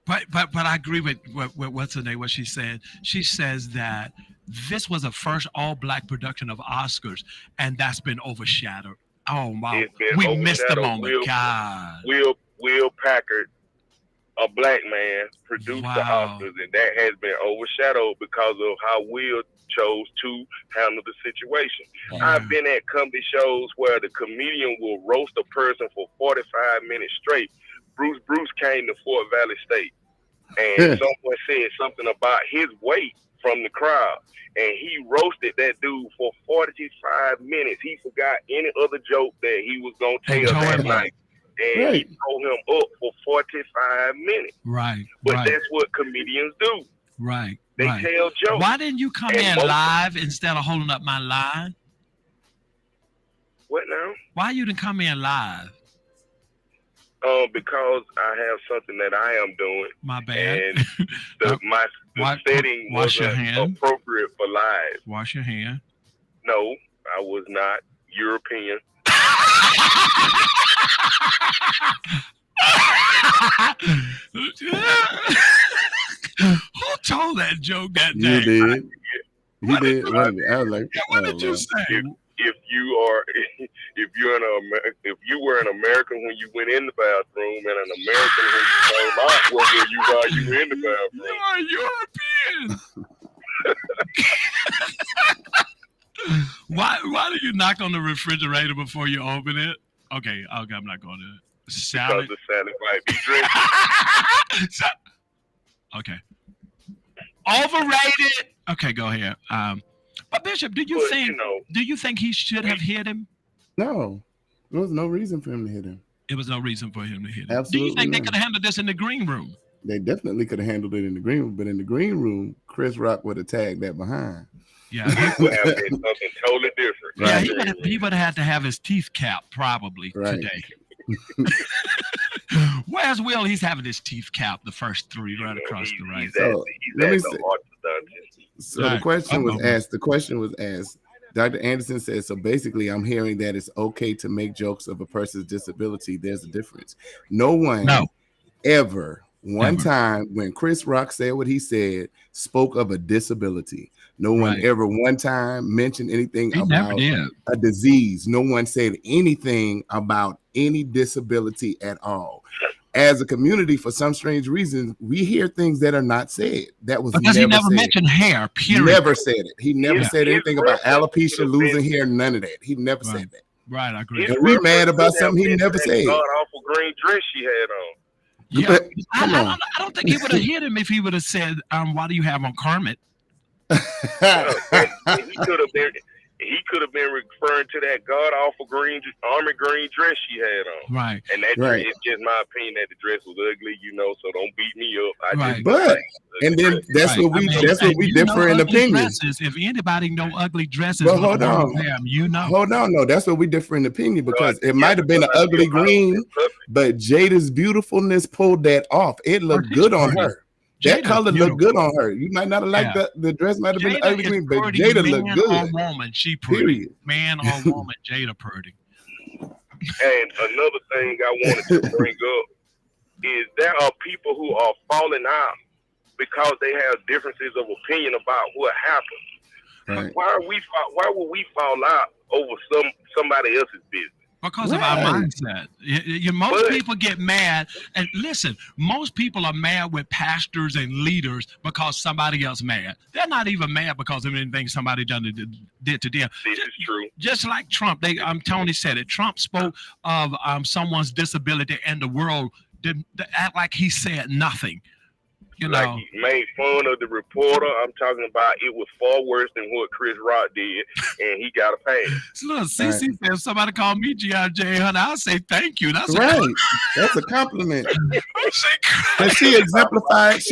Speaker 2: But I agree with what's her name, what she said. She says that this was the first all-black production of Oscars, and that's been overshadowed. Oh wow, we missed the moment. God,
Speaker 10: Will Packard, a black man, produced the Oscars, and that has been overshadowed because of how Will chose to handle the situation. I've been at comedy shows where the comedian will roast a person for 45 minutes straight. Bruce came to Fort Valley State, and someone said something about his weight from the crowd, and he roasted that dude for 45 minutes. He forgot any other joke that he was going to tell that night. And he told him up for 45 minutes.
Speaker 2: Right.
Speaker 10: But that's what comedians do.
Speaker 2: Right.
Speaker 10: They tell jokes.
Speaker 2: Why didn't you come in live instead of holding up my line?
Speaker 10: What now?
Speaker 2: Why you didn't come in live?
Speaker 10: Because I have something that I am doing.
Speaker 2: My bad.
Speaker 10: And the setting wasn't appropriate for live.
Speaker 2: Wash your hand.
Speaker 10: No, I was not European.
Speaker 2: Who told that joke that day?
Speaker 11: You did. You did. I was like,
Speaker 2: what did you say?
Speaker 10: If you were an American when you went in the bathroom and an American when you came out, what were you while you were in the bathroom?
Speaker 2: You are European. Why do you knock on the refrigerator before you open it? Okay, I'm not going to. Salad.
Speaker 10: Because the salad might be drinking.
Speaker 2: Okay. Overrated. Okay, go ahead. But Bishop, do you think he should have hit him?
Speaker 11: No, there was no reason for him to hit him.
Speaker 2: It was no reason for him to hit him.
Speaker 11: Absolutely.
Speaker 2: Do you think
Speaker 11: not.
Speaker 2: they could have handled this in the green room?
Speaker 11: They definitely could have handled it in the green room, but in the green room, Chris Rock would have tagged that behind.
Speaker 2: Yeah,
Speaker 10: it would have been something totally different.
Speaker 2: Yeah, he would have had to have his teeth capped probably today. Where's Will? He's having his teeth capped the first three right across the right.
Speaker 11: So the question was asked. The question was asked. Dr. Anderson says, so basically I'm hearing that it's okay to make jokes of a person's disability. There's a difference. No one ever time when Chris Rock said what he said, spoke of a disability. No one ever one time mentioned anything about a disease. No one said anything about any disability at all. As a community, for some strange reason, we hear things that are not said. That was
Speaker 2: because he never mentioned hair, period.
Speaker 11: Never said it. He never said anything about alopecia, losing hair, none of that. He never said that.
Speaker 2: Right, I agree.
Speaker 11: And we're mad about something he never said.
Speaker 10: God awful green dress she had on.
Speaker 2: Yeah, I don't think he would have hit him if he would have said, "Why do you have on Kermit?"
Speaker 10: He could have been referring to that god awful army green dress she had on.
Speaker 2: Right.
Speaker 10: And that dress, it's just my opinion that the dress was ugly, so don't beat me up.
Speaker 11: That's what we differ in opinions.
Speaker 2: If anybody know ugly dresses,
Speaker 11: well, hold on. No, that's what we differ in opinion because it might have been an ugly green, but Jada's beautifulness pulled that off. It looked good on her. That color looked good on her. You might not have liked the dress, might have been ugly green, but Jada looked good.
Speaker 2: Man or woman, she pretty. Man or woman, Jada pretty.
Speaker 10: And another thing I wanted to bring up is there are people who are falling out because they have differences of opinion about what happened. Right. Why would we fall out over somebody else's business?
Speaker 2: Because of our mindset. Most people get mad. And listen, most people are mad with pastors and leaders because somebody else mad. They're not even mad because of anything somebody did to them.
Speaker 10: This is true.
Speaker 2: Just like Trump. Tony said it. Trump spoke of someone's disability and the world didn't act like he said nothing.
Speaker 10: Like he made fun of the reporter. I'm talking about it was far worse than what Chris Rock did, and he got a pass.
Speaker 2: Look, CC said if somebody called me G.I. Jane Hunter, I'll say thank you. That's
Speaker 11: right. That's a compliment. She exemplified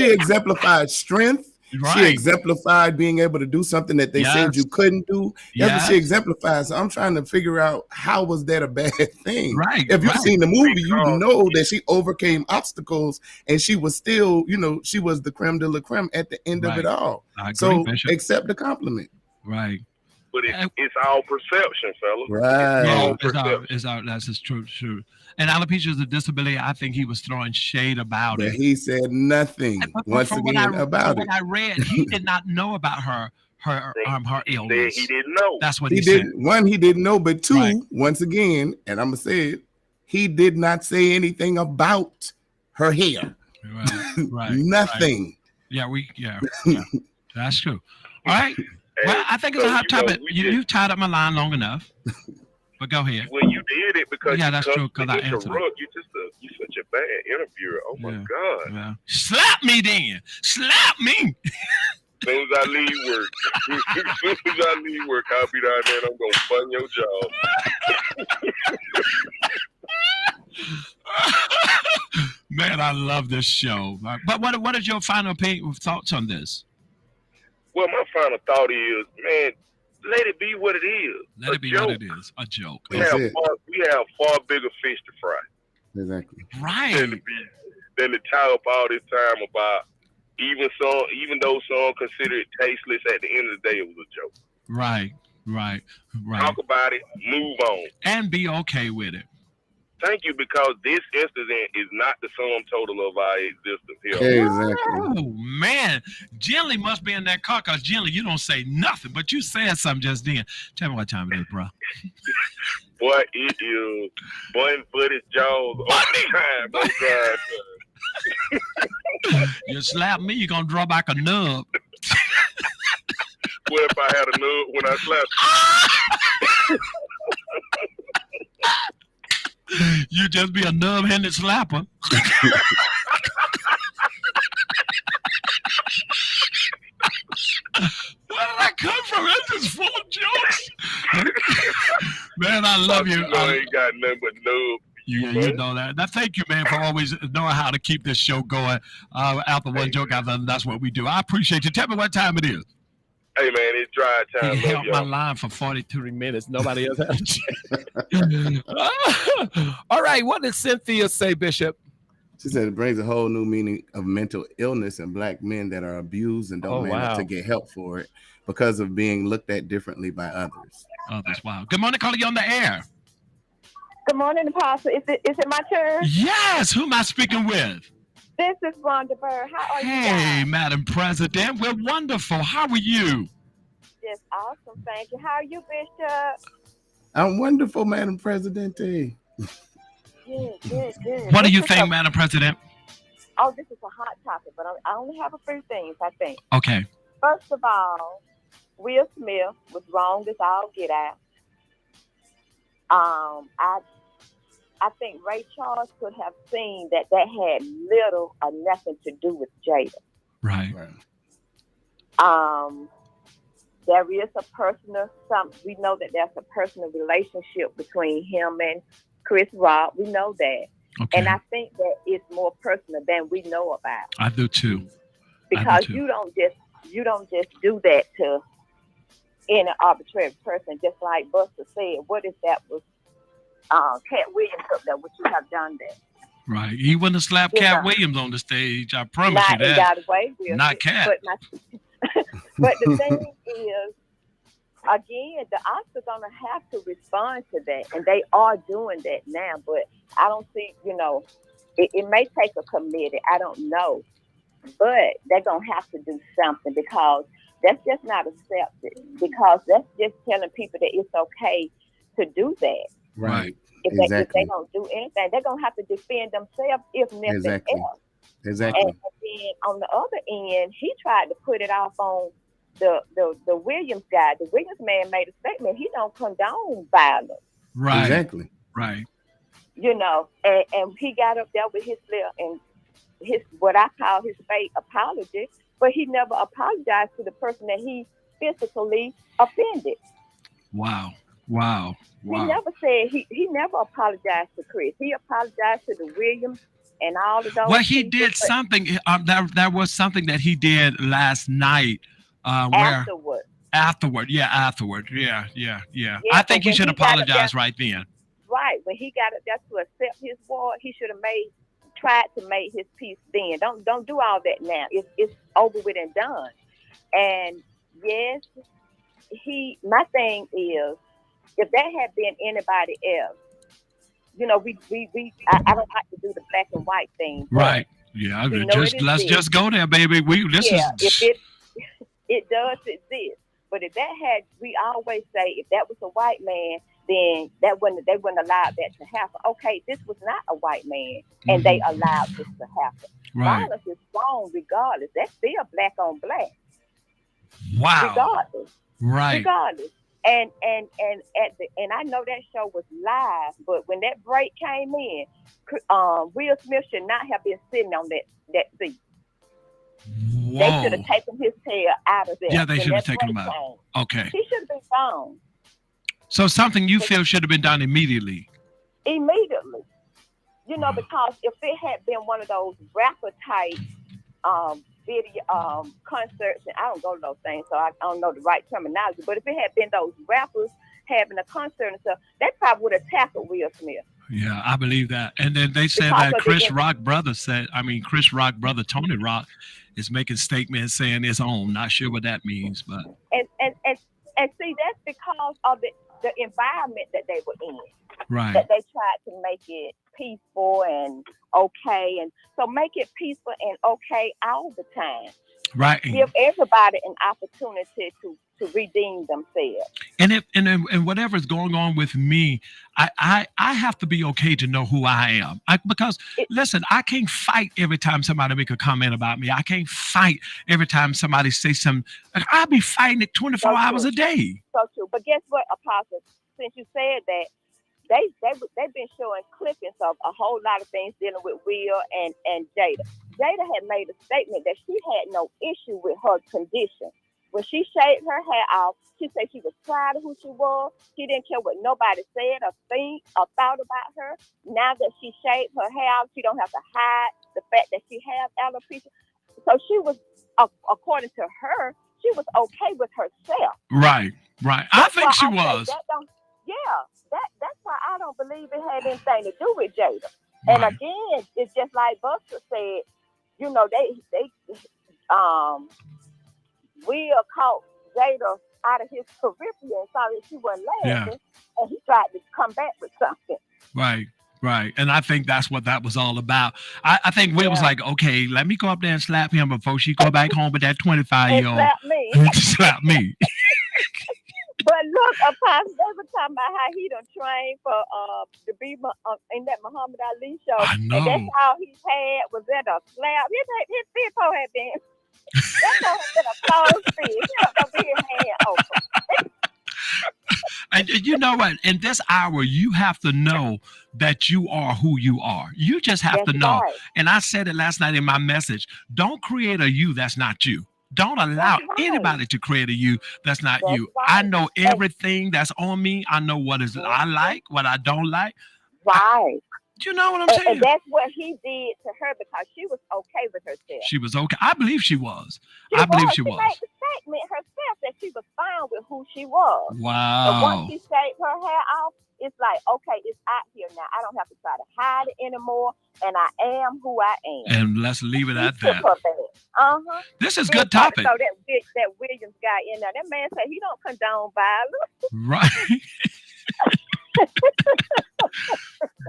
Speaker 11: strength. Right. She exemplified being able to do something that they said you couldn't do. That's what she exemplified. So I'm trying to figure out, how was that a bad thing?
Speaker 2: Right.
Speaker 11: If you've seen the movie, you know that she overcame obstacles and she was still, she was the creme de la creme at the end of it all.
Speaker 2: I agree,
Speaker 11: so
Speaker 2: Bishop.
Speaker 11: Accept the compliment.
Speaker 2: Right.
Speaker 10: But it's all perception, fella.
Speaker 11: Right.
Speaker 2: Yeah, that's true. And alopecia's a disability. I think he was throwing shade about it.
Speaker 11: He said nothing about it.
Speaker 2: What I read, he did not know about her illness.
Speaker 10: He didn't know.
Speaker 2: That's what he said.
Speaker 11: One, he didn't know, but two, once again, and I'm gonna say it, he did not say anything about her hair.
Speaker 2: Right.
Speaker 11: Nothing.
Speaker 2: Right. Yeah, that's true. All right. Well, I think it's a hot topic. You've tied up my line long enough. But go ahead.
Speaker 10: Well, you did it because
Speaker 2: that's true. Because I answered.
Speaker 10: You're such a bad interviewer. Oh my God!
Speaker 2: Yeah. Slap me then. Slap me.
Speaker 10: As soon as I leave work, I'll be down there and I'm gonna fund your job.
Speaker 2: Man, I love this show. But what is your final thoughts on this?
Speaker 10: Well, my final thought is, man, let it be what it is.
Speaker 2: Let it be what it is. A joke.
Speaker 10: We have far bigger fish to fry.
Speaker 11: Exactly.
Speaker 2: Right.
Speaker 10: Than to tie up all this time about even though some consider it tasteless, at the end of the day, it was a joke.
Speaker 2: Right.
Speaker 10: Talk about it, move on.
Speaker 2: And be okay with it.
Speaker 10: Thank you, because this incident is not the sum total of our existence here.
Speaker 11: Exactly.
Speaker 2: Oh, man. Jenny must be in that car, because Jenny, you don't say nothing, but you said something just then. Tell me what time it is, bro.
Speaker 10: Boy, it is button footed jaws all the time.
Speaker 2: You slap me, you're going to draw back a nub.
Speaker 10: What if I had a nub when I slapped you?
Speaker 2: You just be a nub-handed slapper. Where did I come from? This is full of jokes. Man, I love you.
Speaker 10: I ain't got nothing but nub.
Speaker 2: You know that. Now, thank you, man, for always knowing how to keep this show going. After one joke, that's what we do. I appreciate you. Tell me what time it is.
Speaker 10: Hey, man, it's drive time.
Speaker 2: He held my line for 43 minutes. Nobody else had a chance. All right. What did Cynthia say, Bishop?
Speaker 11: She said it brings a whole new meaning of mental illness in Black men that are abused and don't man up to get help for it because of being looked at differently by others.
Speaker 2: Wow. Good morning, calling you on the air.
Speaker 12: Good morning, Apostle. Is it my turn?
Speaker 2: Yes. Who am I speaking with?
Speaker 12: This is Rhonda Bird. How are you guys?
Speaker 2: Hey, Madam President. We're wonderful. How are you?
Speaker 12: Just awesome. Thank you. How are you, Bishop?
Speaker 11: I'm wonderful, Madam Presidente.
Speaker 12: Good.
Speaker 2: What do you think, Madam President?
Speaker 12: Oh, this is a hot topic, but I only have a few things, I think.
Speaker 2: Okay.
Speaker 12: First of all, Will Smith was wrong as all get out. I think Ray Charles could have seen that had little or nothing to do with Jada.
Speaker 2: Right.
Speaker 12: There is a personal, we know that there's a personal relationship between him and Chris Rock. We know that. Okay. And I think that it's more personal than we know about.
Speaker 2: I do too.
Speaker 12: Because you don't just do that to any arbitrary person, just like Buster said. What if that was Cat Williams up there? Would you have done that?
Speaker 2: Right. He wouldn't have slapped Cat Williams on the stage. I promise you that.
Speaker 12: He got away with
Speaker 2: Not Cat.
Speaker 12: But the thing is, again, the Oscars gonna have to respond to that, and they are doing that now. But I don't see, it may take a committee. I don't know, but they're gonna have to do something because that's just not accepted. Because that's just telling people that it's okay to do that.
Speaker 11: Right.
Speaker 12: If
Speaker 11: Exactly.
Speaker 12: they don't do anything, they're gonna have to defend themselves if nothing
Speaker 11: Exactly.
Speaker 12: else.
Speaker 11: Exactly.
Speaker 12: And then on the other end, he tried to put it off on the Williams guy. The Williams man made a statement. He don't condone violence.
Speaker 2: Right.
Speaker 11: Exactly.
Speaker 2: Right.
Speaker 12: You know, and he got up there with his little and his what I call his fake apology, but he never apologized to the person that he physically offended.
Speaker 2: Wow. Wow.
Speaker 12: He never said he never apologized to Chris. He apologized to the Williams and all of those.
Speaker 2: Well, he did something. There was something that he did last night.
Speaker 12: Afterward.
Speaker 2: Afterward. Yeah. I think he should apologize right then.
Speaker 12: Right. When he got up there to accept his award, he should have tried to make his peace then. Don't do all that now. It's over with and done. And yes, my thing is, if that had been anybody else, you know, I don't like to do the black and white thing.
Speaker 2: Right. Yeah. Let's just go there, baby.
Speaker 12: It does exist. But if we always say if that was a white man, then they wouldn't allow that to happen. Okay, this was not a white man, and they allowed this to happen.
Speaker 2: Right.
Speaker 12: Violence is wrong regardless. That's still black on black.
Speaker 2: Wow.
Speaker 12: Regardless.
Speaker 2: Right.
Speaker 12: Regardless. And I know that show was live, but when that break came in, Will Smith should not have been sitting on that seat.
Speaker 2: Whoa.
Speaker 12: They should have taken his tail out of there.
Speaker 2: Yeah, they should have taken him out. Okay.
Speaker 12: He should have been gone.
Speaker 2: So something you feel should have been done immediately.
Speaker 12: Immediately. You know, because if it had been one of those rapper type video concerts, and I don't go to those things, so I don't know the right terminology, but if it had been those rappers having a concert and stuff, that probably would have tackled Will Smith.
Speaker 2: Yeah, I believe that. And then they said that Chris Rock brother Tony Rock is making statements saying it's on. Not sure what that means, but
Speaker 12: and see, that's because of the environment that they were in.
Speaker 2: Right.
Speaker 12: That they tried to make it peaceful and okay, and so make it peaceful and okay all the time.
Speaker 2: Right.
Speaker 12: Give everybody an opportunity to redeem themselves.
Speaker 2: And whatever's going on with me, I have to be okay to know who I am. Because listen, I can't fight every time somebody make a comment about me. I can't fight every time somebody say something. I'll be fighting it 24 hours a day.
Speaker 12: So true. But guess what, Apostle? Since you said that, they've been showing clippings of a whole lot of things dealing with Will and Jada. Jada had made a statement that she had no issue with her condition. When she shaved her hair off, she said she was proud of who she was. She didn't care what nobody said or think or thought about her. Now that she shaved her hair off, she don't have to hide the fact that she has alopecia. So she was, according to her, she was okay with herself.
Speaker 2: Right. I think she was.
Speaker 12: That's why I don't believe it had anything to do with Jada. And again, it's just like Buster said, you know, they Will caught Jada out of his periphery and saw that she wasn't laughing, and he tried to come back with something.
Speaker 2: Right. And I think that's what that was all about. I think Will was like, okay, let me go up there and slap him before she go back home with that 25-year-old. Slap me.
Speaker 12: But look, Apostle, they were talking about how he done trained for to be in that Muhammad Ali show.
Speaker 2: I know.
Speaker 12: And that's all he had was that a slap. His fist had been. That's been a closed fist. He don't be his hand open.
Speaker 2: And you know what? In this hour, you have to know that you are who you are. You just have to know. Right. And I said it last night in my message. Don't create a you that's not you. Don't allow anybody to create a you that's not you. Right. I know everything that's on me. I know what is I like, what I don't like.
Speaker 12: Right.
Speaker 2: You know what I'm saying?
Speaker 12: And that's what he did to her because she was okay with herself.
Speaker 2: She was okay. I believe she was.
Speaker 12: She made the statement herself that she was fine with who she was.
Speaker 2: Wow.
Speaker 12: And once she shaved her hair off, it's like, okay, it's out here now. I don't have to try to hide it anymore. And I am who I am.
Speaker 2: And let's leave it at that. This is good topic.
Speaker 12: So that Williams guy in there, that man said he don't condone violence.
Speaker 2: Right.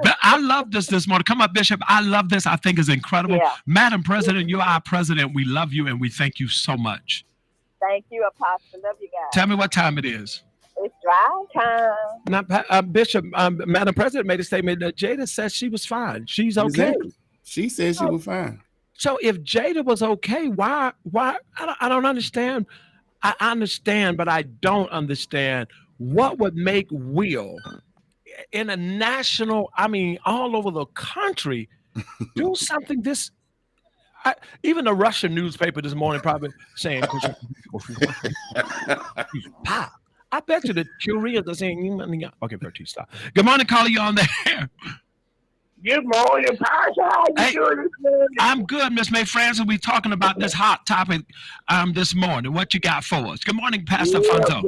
Speaker 2: But I love this morning. Come up, Bishop. I love this. I think it's incredible. Yeah. Madam President, you're our president. We love you and we thank you so much.
Speaker 12: Thank you, Apostle. Love you guys.
Speaker 2: Tell me what time it is.
Speaker 12: It's drive time.
Speaker 2: Now, Bishop, Madam President made a statement that Jada says she was fine. She's okay.
Speaker 11: Exactly. She said she was fine.
Speaker 2: So if Jada was okay, why? I don't understand. I understand, but I don't understand what would make Will in a national, I mean, all over the country, do something this. Even the Russian newspaper this morning probably saying, I bet you the Koreans are saying, okay, Vertise, stop. Good morning, caller, you on there.
Speaker 5: Good morning, Pastor. How you doing this morning?
Speaker 2: I'm good, Miss May Francis. We're talking about this hot topic this morning. What you got for us? Good morning, Pastor Fonto.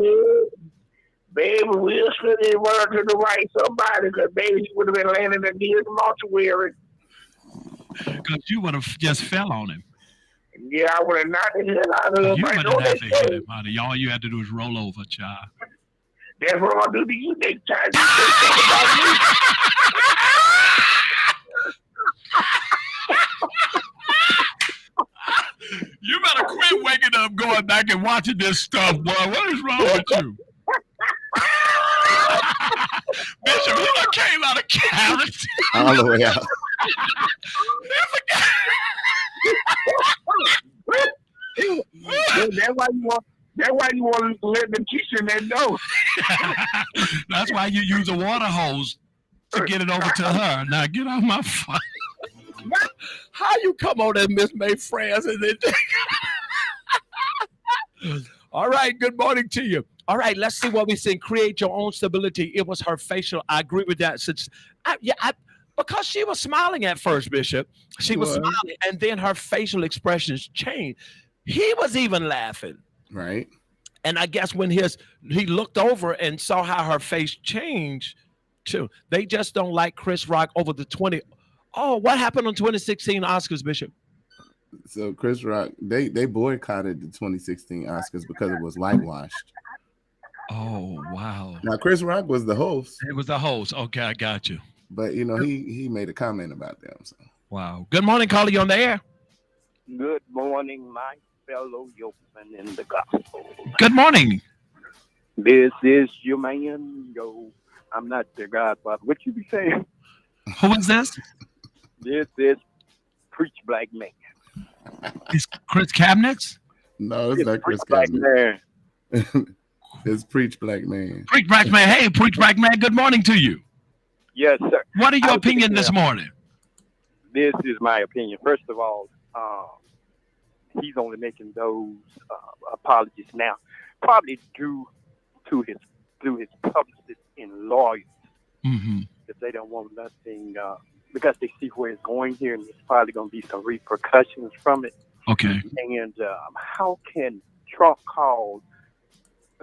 Speaker 5: Baby, Will Smith didn't want to the right somebody because maybe he would have been landing in the mortuary.
Speaker 2: Because you would have just fell on him.
Speaker 5: Yeah, I would have knocked his head out of him.
Speaker 2: You wouldn't have to hit him, honey. All you had to do is roll over, child.
Speaker 5: That's what I'll do to you next time. You think about me.
Speaker 2: You better quit waking up, going back and watching this stuff, boy. What is wrong with you? Bishop, you done came out of character.
Speaker 11: All the way out.
Speaker 5: That's why you want to let them teach in that door.
Speaker 2: That's why you use a water hose to get it over to her. Now get off my phone. How you come on there, Miss May Francis? All right, good morning to you. All right, let's see what we sing. Create your own stability. It was her facial. I agree with that. Since because she was smiling at first, Bishop. She was smiling, and then her facial expressions changed. He was even laughing.
Speaker 11: Right.
Speaker 2: And I guess when he looked over and saw how her face changed, too. They just don't like Chris Rock over the 20. Oh, what happened on 2016 Oscars, Bishop?
Speaker 11: So Chris Rock, they boycotted the 2016 Oscars because it was whitewashed.
Speaker 2: Oh, wow.
Speaker 11: Now, Chris Rock was the host.
Speaker 2: It was the host. Okay, I got you.
Speaker 11: But, you know, he made a comment about them. So.
Speaker 2: Wow. Good morning, caller. You on the air?
Speaker 13: Good morning, my fellow yeoman in the gospel.
Speaker 2: Good morning.
Speaker 13: This is your man, yo. I'm not the godfather. What you be saying?
Speaker 2: Who is this?
Speaker 13: This is Preach Black Man.
Speaker 2: Is Chris Cabinets?
Speaker 11: No, it's not Chris Cabinets. It's Preach Black Man.
Speaker 2: Preach Black Man. Hey, Preach Black Man. Good morning to you.
Speaker 13: Yes, sir.
Speaker 2: What are your opinion this morning?
Speaker 13: This is my opinion. First of all, he's only making those apologies now, probably due to his publicists and lawyers.
Speaker 2: Mm-hmm.
Speaker 13: If they don't want nothing, because they see where it's going here, and there's probably going to be some repercussions from it.
Speaker 2: Okay.
Speaker 13: And how can Trump call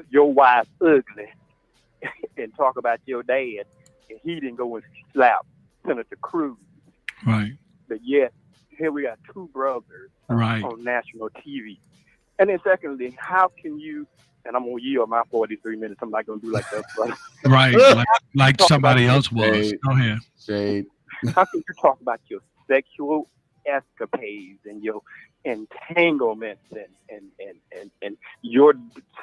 Speaker 13: your wife ugly and talk about your dad, and he didn't go and slap Senator Cruz?
Speaker 2: Right.
Speaker 13: But yet, here we got two brothers on national TV. And then secondly, how can you, and I'm going to yield my 43 minutes, I'm not going to do like that, brother.
Speaker 2: Right, like somebody else was. Go ahead.
Speaker 11: Shade.
Speaker 13: How can you talk about your sexual escapades and your entanglements and your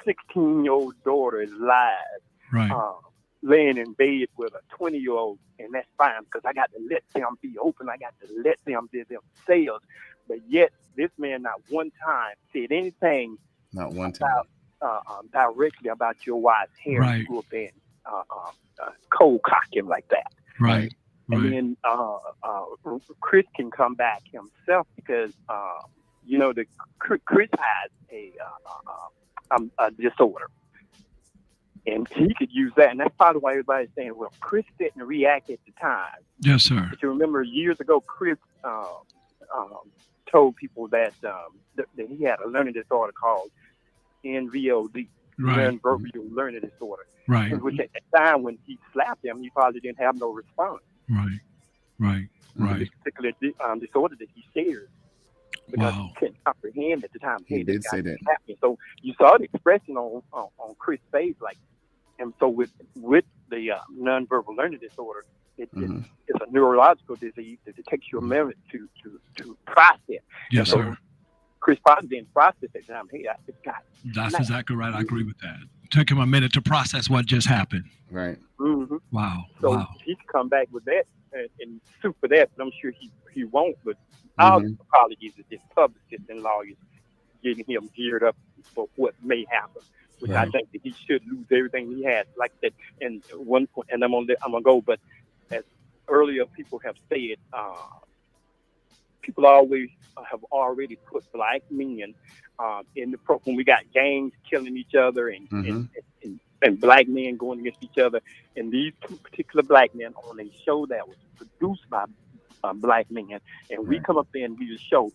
Speaker 13: 16-year-old daughter is live, laying in bed with a 20-year-old, and that's fine because I got to let them be open. I got to let them do themselves. But yet, this man not one time said anything directly about your wife's hair.
Speaker 2: Right.
Speaker 13: You up and cold cock him like that.
Speaker 2: Right.
Speaker 13: And then Chris can come back himself because Chris has a disorder, and he could use that. And that's probably why everybody's saying, "Well, Chris didn't react at the time."
Speaker 2: Yes, sir.
Speaker 13: But you remember years ago, Chris told people that he had a learning disorder called NVOD, non-verbal learning disorder.
Speaker 2: Right.
Speaker 13: Which at the time when he slapped him, he probably didn't have no response.
Speaker 2: Right.
Speaker 13: This particular disorder that he shared, because he couldn't comprehend at the time.
Speaker 11: He did say that.
Speaker 13: So you saw the expression on Chris' face, like, and so with the nonverbal learning disorder, it's a neurological disease that it takes you a minute to process.
Speaker 2: Yes, sir.
Speaker 13: Chris probably didn't process at the time. Hey, I just got.
Speaker 2: That's exactly right. I agree with that. Took him a minute to process what just happened.
Speaker 11: Right.
Speaker 13: Mm-hmm.
Speaker 2: Wow.
Speaker 13: So
Speaker 2: wow.
Speaker 13: he can come back with that and sue for that, but I'm sure he won't. But our apologies is just publicists and lawyers getting him geared up for what may happen, which I think that he should lose everything he has. Like that, and one point, and I'm gonna go. But as earlier people have said, people always have already put black men in the when we got gangs killing each other and black men going against each other, and these two particular black men on a show that was produced by black men, and we come up there and do the show,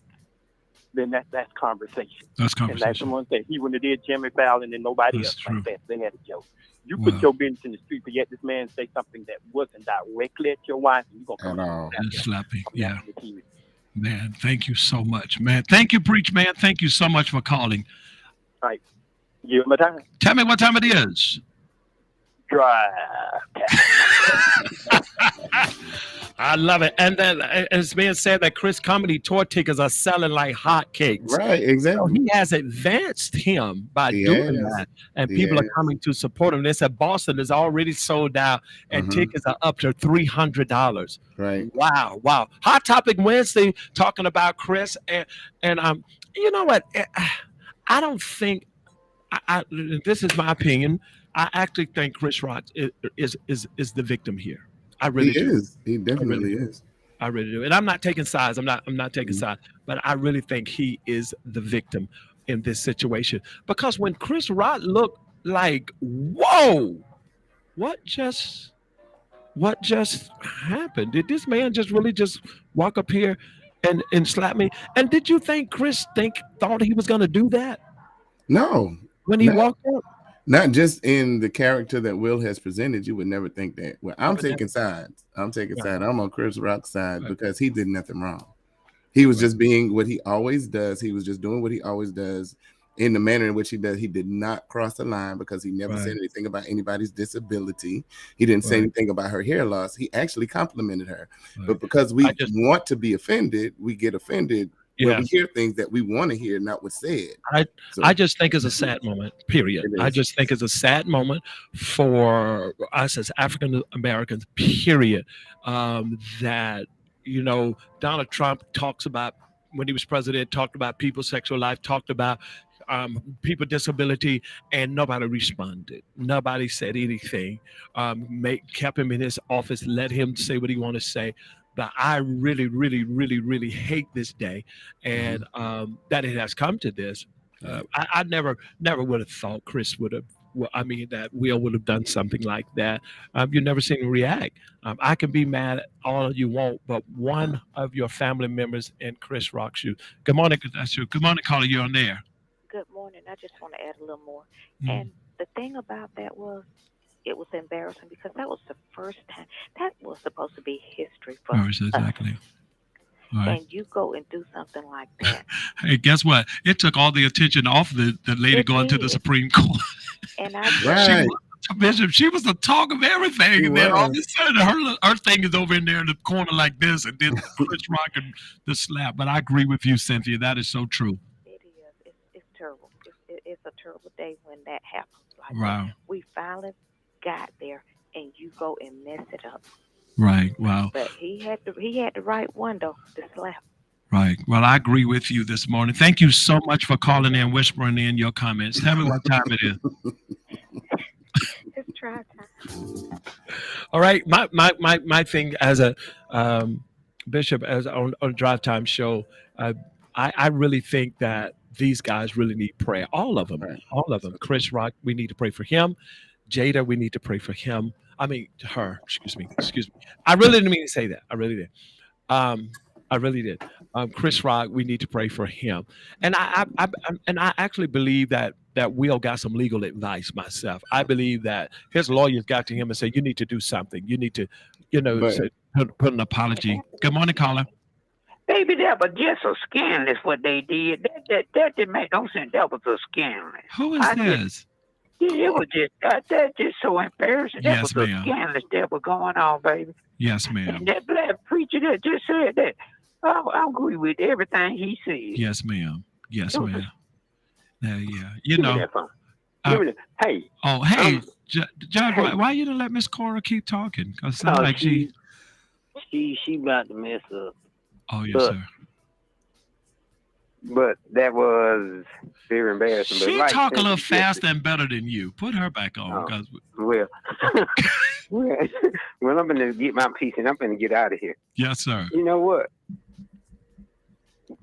Speaker 13: then that's conversation.
Speaker 2: That's conversation.
Speaker 13: And that's someone said he wouldn't have did Jimmy Fallon and nobody else like that. They had a joke. You put your business in the street, but yet this man say something that wasn't directly at your wife, and you're gonna come
Speaker 2: and slapping. Yeah. Man, thank you so much, man. Thank you, Preach Man. Thank you so much for calling.
Speaker 13: All right. Give him a time.
Speaker 2: Tell me what time it is.
Speaker 13: Drive.
Speaker 2: I love it. And then it's being said that Chris Comedy tour tickets are selling like hotcakes.
Speaker 11: Right, exactly.
Speaker 2: So he has advanced him by doing that. And people are coming to support him. They said Boston is already sold out and tickets are up to $300.
Speaker 11: Right.
Speaker 2: Wow. Wow. Hot Topic Wednesday talking about Chris. And you know what? I don't think, this is my opinion. I actually think Chris Rock is the victim here. I really do.
Speaker 11: He definitely is.
Speaker 2: I really do. And I'm not taking sides. I'm not taking sides. But I really think he is the victim in this situation. Because when Chris Rock looked like, whoa, what just happened? Did this man just really just walk up here and slap me? And did you think Chris thought he was gonna do that?
Speaker 11: No.
Speaker 2: When he walked up?
Speaker 11: Not just in the character that Will has presented, you would never think that. Well, I'm taking sides. I'm on Chris Rock's side because he did nothing wrong. He was just being what he always does. He was just doing what he always does in the manner in which he does. He did not cross the line because he never said anything about anybody's disability. He didn't say anything about her hair loss. He actually complimented her. But because we want to be offended, we get offended. When we hear things that we want to hear, not what's said.
Speaker 2: I just think it's a sad moment, period. I just think it's a sad moment for us as African Americans, period. That, Donald Trump talks about, when he was president, talked about people's sexual life, talked about people with disability, and nobody responded. Nobody said anything. Kept him in his office, let him say what he wanted to say. But I really, really, really, really hate this day, and that it has come to this. I never would have thought Chris would have. That Will would have done something like that. You never seen him react. I can be mad at all you want, but one of your family members in Chris Rock's shoes. Good morning, that's you. Good morning, caller. You're on there.
Speaker 14: Good morning. I just want to add a little more. And the thing about that was, it was embarrassing because that was the first time. That was supposed to be history for us.
Speaker 2: Exactly. Right.
Speaker 14: And you go and do something like that.
Speaker 2: Hey, guess what? It took all the attention off the lady going to the Supreme Court.
Speaker 14: And
Speaker 2: she was the talk of everything. And then all of a sudden, her thing is over in there in the corner like this, and then Chris Rock and the slap. But I agree with you, Cynthia. That is so true.
Speaker 14: It is. It's terrible. It's a terrible day when that happens. Like
Speaker 2: wow.
Speaker 14: We finally got there, and you go and mess it up.
Speaker 2: Right. Wow.
Speaker 14: But he had the right one though to slap.
Speaker 2: Right. Well, I agree with you this morning. Thank you so much for calling in, whispering in your comments. Tell me what time it is.
Speaker 14: Just try time.
Speaker 2: All right. My thing as a bishop, as on a drive time show, I really think that these guys really need prayer. All of them. Right. All of them. Chris Rock, we need to pray for him. Jada, we need to pray for him. Her. Excuse me. I really didn't mean to say that. I really did. Chris Rock, we need to pray for him. And I actually believe that Will got some legal advice myself. I believe that his lawyers got to him and said, you need to do something. You need to, put an apology. Good morning, caller.
Speaker 15: Baby, that was just so scandalous what they did. That didn't make no sense. That was so scandalous.
Speaker 2: Who is this?
Speaker 15: It was just so embarrassing. That was so scandalous that was going on, baby.
Speaker 2: Yes, ma'am.
Speaker 15: And that black preacher that just said that, I agree with everything he said.
Speaker 2: Yes, ma'am. Yes, ma'am. Yeah.
Speaker 15: Hey.
Speaker 2: Oh, hey, Judge, why you didn't let Miss Cora keep talking? Because it sounds like
Speaker 15: she about to mess up.
Speaker 2: Oh, yes, sir.
Speaker 15: But that was very embarrassing.
Speaker 2: She talk a little faster and better than you. Put her back on.
Speaker 15: Well, I'm going to get my piece and I'm going to get out of here.
Speaker 2: Yes, sir.
Speaker 15: You know what?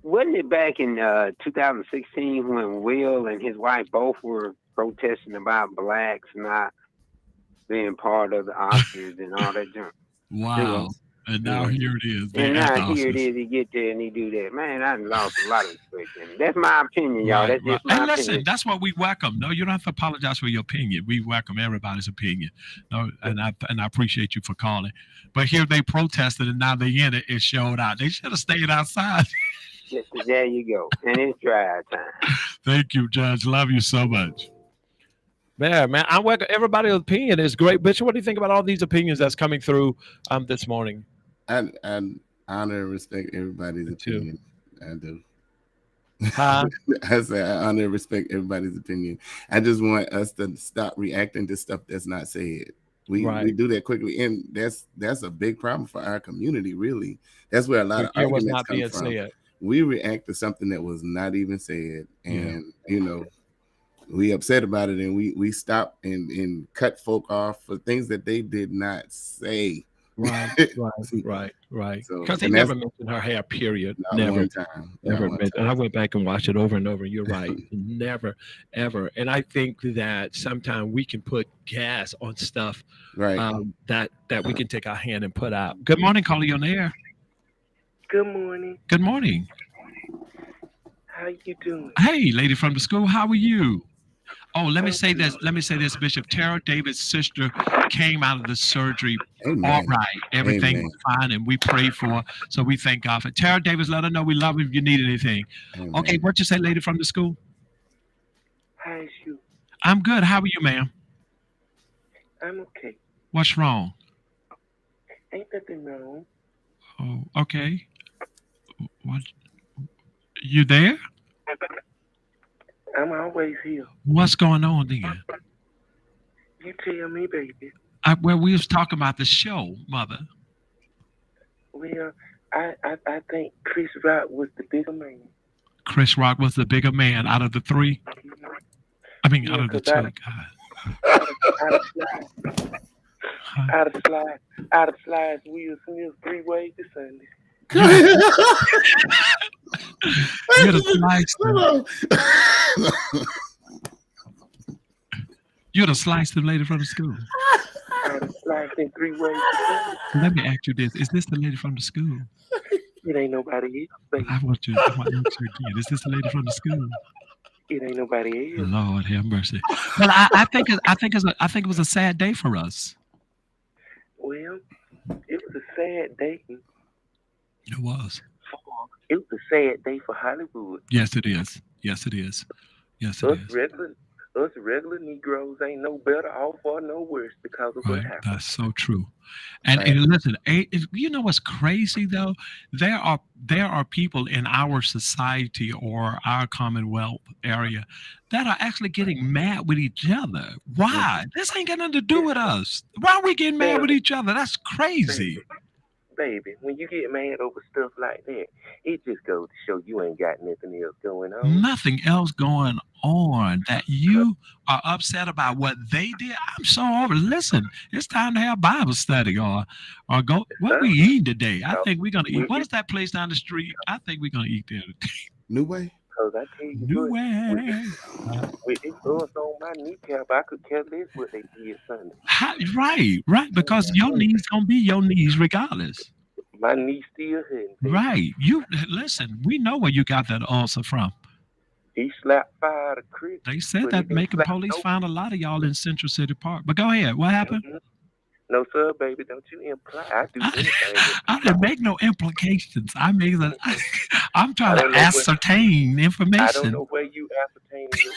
Speaker 15: Wasn't it back in 2016 when Will and his wife both were protesting about blacks not being part of the Oscars and all that junk?
Speaker 2: Wow. And now here it is.
Speaker 15: And now here it is. He get there and he do that. Man, I lost a lot of respect in him. That's my opinion, y'all. That's just my opinion.
Speaker 2: Listen, that's what we welcome. No, you don't have to apologize for your opinion. We welcome everybody's opinion. No, and I appreciate you for calling. But here they protested and now they in it. It showed out. They should have stayed outside.
Speaker 15: There you go. And it's dry time.
Speaker 2: Thank you, Judge. Love you so much.
Speaker 16: Man, I welcome everybody's opinion. Is great. Bishop, what do you think about all these opinions that's coming through this morning?
Speaker 11: I honor and respect everybody's opinion. I do.
Speaker 16: Huh?
Speaker 11: I say I honor and respect everybody's opinion. I just want us to stop reacting to stuff that's not said. We do that quickly, and that's a big problem for our community. Really, that's where a lot of arguments come from. Said. We react to something that was not even said, and we upset about it, and we stop and cut folk off for things that they did not say.
Speaker 16: Right. Because they never mentioned her hair, period. Never.
Speaker 11: One time.
Speaker 16: And I went back and watched it over and over. You're right. Never, ever. And I think that sometimes we can put gas on stuff that we can take our hand and put out.
Speaker 2: Good morning, caller, you on the air.
Speaker 17: Good morning.
Speaker 2: Good morning.
Speaker 17: How you doing?
Speaker 2: Hey, lady from the school, how are you? Oh, let me say this, Bishop. Tara David's sister came out of the surgery all right. Everything was fine, and we prayed for her. So we thank God for Tara Davis. Let her know we love her if you need anything. Amen. Okay, what you say, lady from the school?
Speaker 17: How is you?
Speaker 2: I'm good. How are you, ma'am?
Speaker 17: I'm okay.
Speaker 2: What's wrong?
Speaker 17: Ain't nothing wrong.
Speaker 2: Oh, okay. What? You there?
Speaker 17: I'm always here.
Speaker 2: What's going on then?
Speaker 17: You tell me, baby.
Speaker 2: Well, we was talking about the show, Mother.
Speaker 17: Well, I think Chris Rock was the bigger man.
Speaker 2: Chris Rock was the bigger man out of the three? I mean, out of the two.
Speaker 17: Out of slides, Will Smith 3 ways to Sunday.
Speaker 2: You'd have sliced them lady from the school.
Speaker 17: I'd have sliced in 3 ways.
Speaker 2: Let me ask you this: is this the lady from the school?
Speaker 17: It ain't nobody else, baby.
Speaker 2: I want to ask you again: is this the lady from the school?
Speaker 17: It ain't nobody else.
Speaker 2: Lord have mercy. Well, I think it was a sad day for us.
Speaker 17: Well, it was a sad day.
Speaker 2: It was.
Speaker 17: It was a sad day for Hollywood.
Speaker 2: Yes, it is. Yes, it is. Yes, it is.
Speaker 17: Us regular Negroes ain't no better off or no worse because of what happened.
Speaker 2: That's so true. And listen, you know what's crazy though? There are people in our society or our Commonwealth area that are actually getting mad with each other. Why? This ain't got nothing to do with us. Why are we getting mad with each other? That's crazy.
Speaker 17: Baby, when you get mad over stuff like that, it just goes to show you ain't got nothing else going on.
Speaker 2: Nothing else going on that you are upset about what they did. I'm so over. Listen, it's time to have Bible study or go. What we eating today? I think we're gonna eat. What is that place down the street? I think we're gonna eat there today.
Speaker 11: New Way.
Speaker 17: Because I tell you,
Speaker 2: New Way.
Speaker 17: With this buzz on my kneecap, I could care less what they did Sunday.
Speaker 2: Right. Because your knees gonna be your knees regardless.
Speaker 17: My knees still hurting.
Speaker 2: Right. You listen. We know where you got that ulcer from.
Speaker 17: He slapped fire to Chris.
Speaker 2: They said that Macon police found a lot of y'all in Central City Park. But go ahead. What happened?
Speaker 17: No, sir, baby. Don't you imply I do anything.
Speaker 2: I didn't make no implications. I make that. I'm trying to ascertain information.
Speaker 17: I don't know where you ascertain your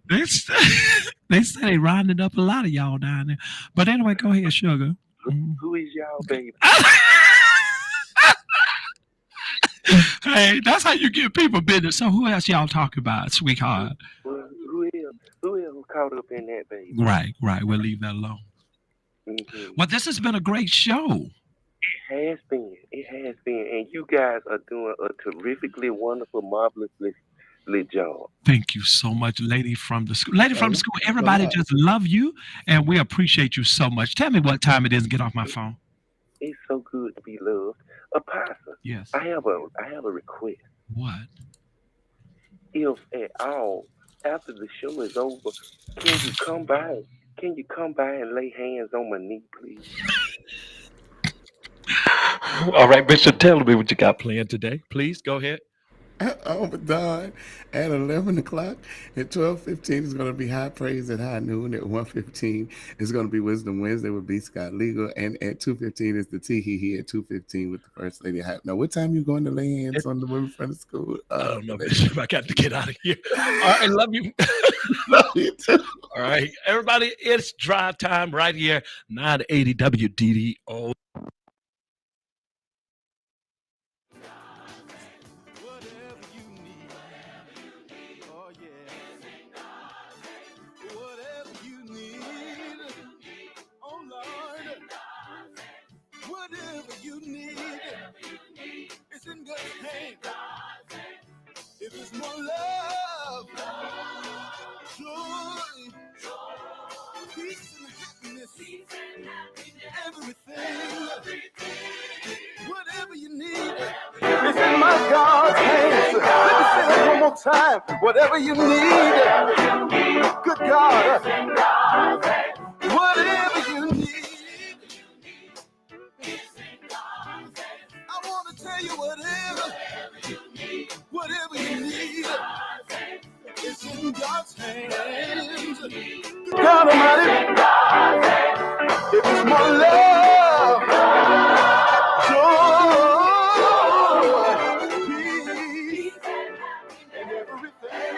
Speaker 17: information.
Speaker 2: They say they rounded up a lot of y'all down there. But anyway, go ahead, sugar.
Speaker 17: Who is y'all, baby?
Speaker 16: Hey, that's how you give people business. So who else y'all talking about, sweetheart?
Speaker 17: Well, who else caught up in that, baby?
Speaker 16: Right. We'll leave that alone.
Speaker 17: Mm-hmm.
Speaker 16: Well, this has been a great show.
Speaker 17: It has been, and you guys are doing a terrifically wonderful, marvelously job.
Speaker 16: Thank you so much, lady from the school. Lady from the school, everybody just love you, and we appreciate you so much. Tell me what time it is and get off my phone.
Speaker 17: It's so good to be loved. Apostle.
Speaker 16: Yes.
Speaker 17: I have a request.
Speaker 16: What?
Speaker 17: If at all, after the show is over, can you come by? Can you come by and lay hands on my knee, please?
Speaker 16: All right, Bishop, tell me what you got planned today. Please go ahead.
Speaker 11: Done at 11 o'clock. At 12:15 is going to be High Praise at high noon. At 1:15 is going to be Wisdom Wednesday with B. Scott Legal. And at 2:15 is the Tee at 2:15 with the First Lady. Now, what time you going to lay hands on the women from the school?
Speaker 16: I don't know, Bishop. I got to get out of here. All right, love you.
Speaker 11: Love you too.
Speaker 16: All right, everybody, it's drive time right here, 980 WDDO.
Speaker 1: Whatever you need, it's in God's hand. If it's more love, joy, peace and happiness, everything, whatever you need, it's in my God's hands. Let me say that one more time. Whatever you need, good God, whatever you need. I want to tell you whatever you need, it's in God's hands. God Almighty, if it's more love, joy, peace, and everything.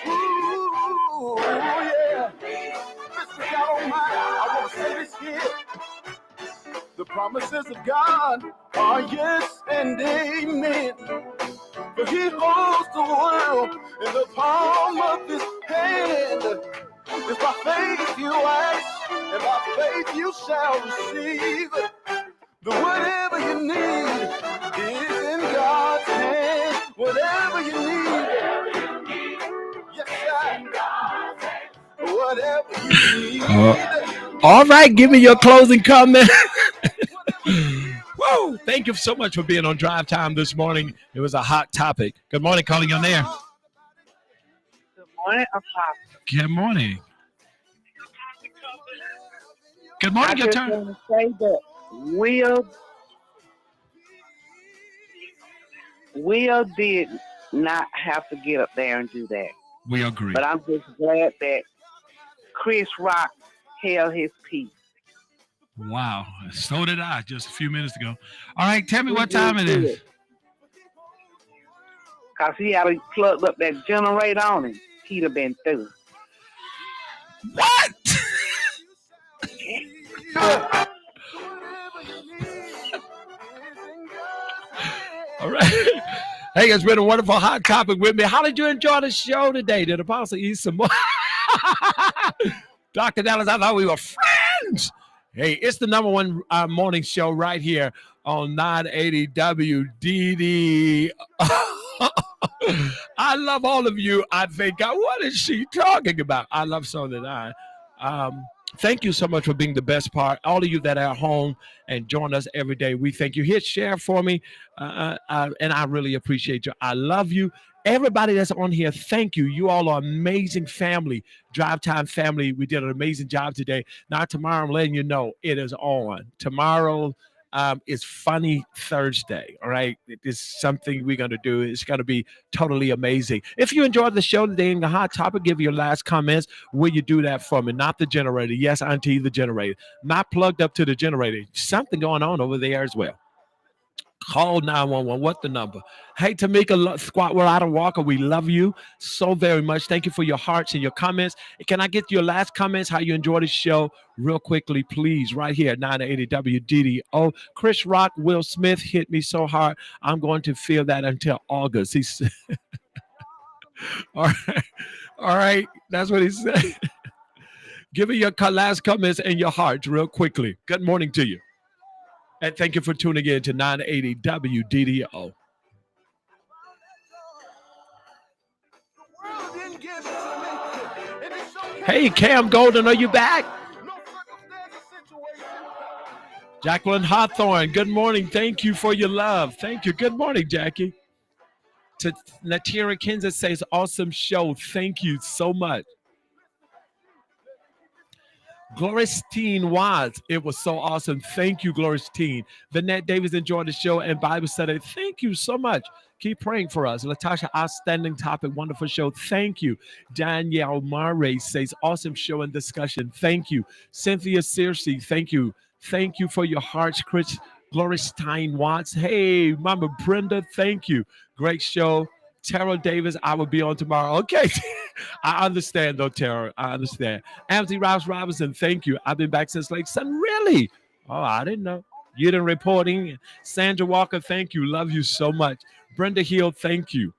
Speaker 1: Ooh, yeah. Listen, God Almighty, I want to say this here. The promises of God are yes and amen. For he holds the world in the palm of his hand. It's by faith you ask, and by faith you shall receive. The whatever you need is in God's hand. Whatever you need, yes, sir. Whatever you need.
Speaker 16: All right, give me your closing comment. Whoa, thank you so much for being on Drive Time this morning. It was a hot topic. Good morning, calling on there.
Speaker 6: Good morning, Apostle.
Speaker 16: Good morning. Good morning, your turn.
Speaker 6: I just want to say that Will did not have to get up there and do that.
Speaker 16: We agree.
Speaker 6: But I'm just glad that Chris Rock held his peace.
Speaker 16: Wow, so did I just a few minutes ago. All right, tell me what time it is.
Speaker 6: Because he had plugged up that generator on him. He'd have been through.
Speaker 16: What? All right. Hey, it's been a wonderful hot topic with me. How did you enjoy the show today? Did Apostle eat some more? Dr. Dallas, I thought we were friends. Hey, it's the number one morning show right here on 980 WDD. I love all of you. I think, God, what is she talking about? I love so that I. Thank you so much for being the best part. All of you that are at home and join us every day, we thank you. Hit share for me, and I really appreciate you. I love you. Everybody that's on here, thank you. You all are amazing family, Drive Time family. We did an amazing job today. Now, tomorrow, I'm letting you know it is on. Tomorrow is Funny Thursday, all right? It is something we're going to do. It's going to be totally amazing. If you enjoyed the show today in the hot topic, give your last comments. Will you do that for me? Not the generator. Yes, Auntie, the generator. Not plugged up to the generator. Something going on over there as well.
Speaker 2: Call 911. What the number? Hey, Tamika Squat, we're out of Walker. We love you so very much. Thank you for your hearts and your comments. Can I get your last comments, how you enjoyed the show real quickly, please, right here at 980 WDDO. Chris Rock, Will Smith hit me so hard, I'm going to feel that until August. He said, all right. All right. That's what he said. Give me your last comments and your hearts real quickly. Good morning to you. And thank you for tuning in to 980 WDDO. Hey, Cam Golden, are you back? Jacqueline Hawthorne, good morning. Thank you for your love. Thank you. Good morning, Jackie. To Natira Kansas says, awesome show. Thank you so much. Gloristine Watts, it was so awesome. Thank you, Gloristine. Vanette Davis enjoyed the show and Bible study. Thank you so much. Keep praying for us. Latasha, outstanding topic, wonderful show. Thank you. Danielle Murray says, awesome show and discussion. Thank you. Cynthia Searcy, thank you. Thank you for your hearts, Chris. Gloristine Watts. Hey, Mama Brenda, thank you. Great show. Tara Davis, I will be on tomorrow. Okay. I understand, though, Tara. I understand. Anthony Rouse Robinson, thank you. I've been back since Lake Sun. Really? Oh, I didn't know. You didn't reporting. Sandra Walker, thank you. Love you so much. Brenda Hill, thank you.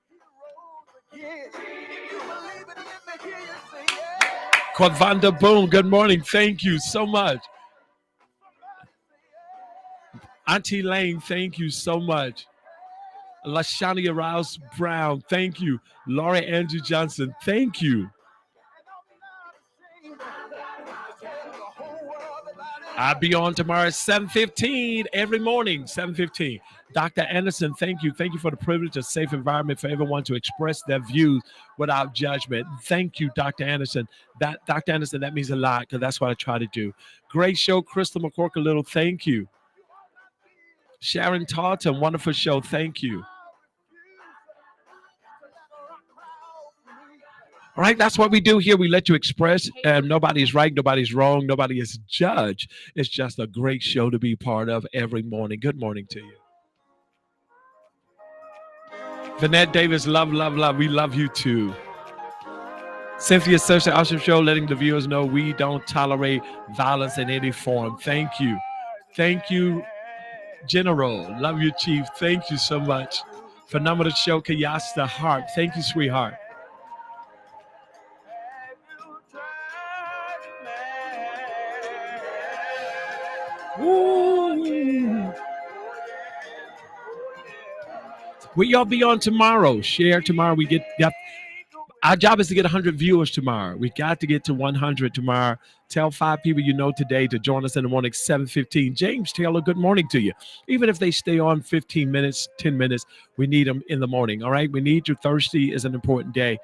Speaker 2: Quavanda Boone, good morning. Thank you so much. Auntie Lane, thank you so much. Lashania Rouse Brown, thank you. Laurie Andrew Johnson, thank you. I'll be on tomorrow at 7:15 every morning, 7:15. Dr. Anderson, thank you. Thank you for the privilege of safe environment for everyone to express their views without judgment. Thank you, Dr. Anderson. Dr. Anderson, that means a lot because that's what I try to do. Great show, Crystal McCork, a little thank you. Sharon Tarleton, wonderful show, thank you. All right, that's what we do here. We let you express. Nobody's right, nobody's wrong, nobody is judged. It's just a great show to be part of every morning. Good morning to you. Vanette Davis, love, love, love. We love you too. Cynthia Searcy, awesome show, letting the viewers know we don't tolerate violence in any form. Thank you. Thank you, General. Love you, Chief. Thank you so much. Phenomenal show, Kayasta Hart. Thank you, sweetheart. Woo. Will y'all be on tomorrow? Share tomorrow. Our job is to get 100 viewers tomorrow. We got to get to 100 tomorrow. Tell 5 people you know today to join us in the morning, 7:15. James Taylor, good morning to you. Even if they stay on 15 minutes, 10 minutes, we need them in the morning, all right? We need you. Thursday is an important day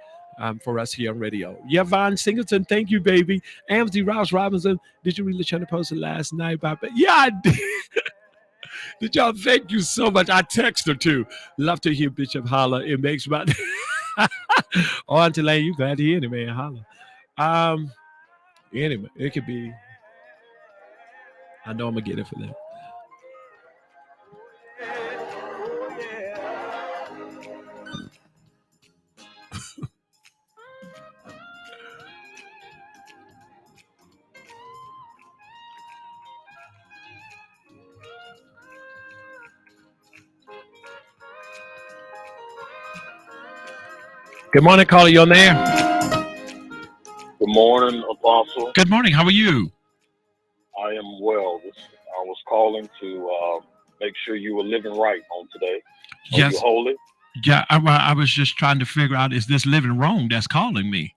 Speaker 2: for us here on radio. Yvonne Singleton, thank you, baby. Amity Rouse Robinson, did you read the channel post last night about it? Yeah, I did. Did y'all? Thank you so much. I text her too. Love to hear Bishop holler. It makes my oh, Auntie Lane, you glad to hear it, man. Holler. Anyway, it could be. I know I'm gonna get it for them. Good morning, caller. You on there?
Speaker 18: Good morning, Apostle.
Speaker 2: Good morning. How are you?
Speaker 18: I am well. I was calling to make sure you were living right on today.
Speaker 2: Yes.
Speaker 18: Are you holy?
Speaker 2: Yeah, I was just trying to figure out, is this living wrong that's calling me?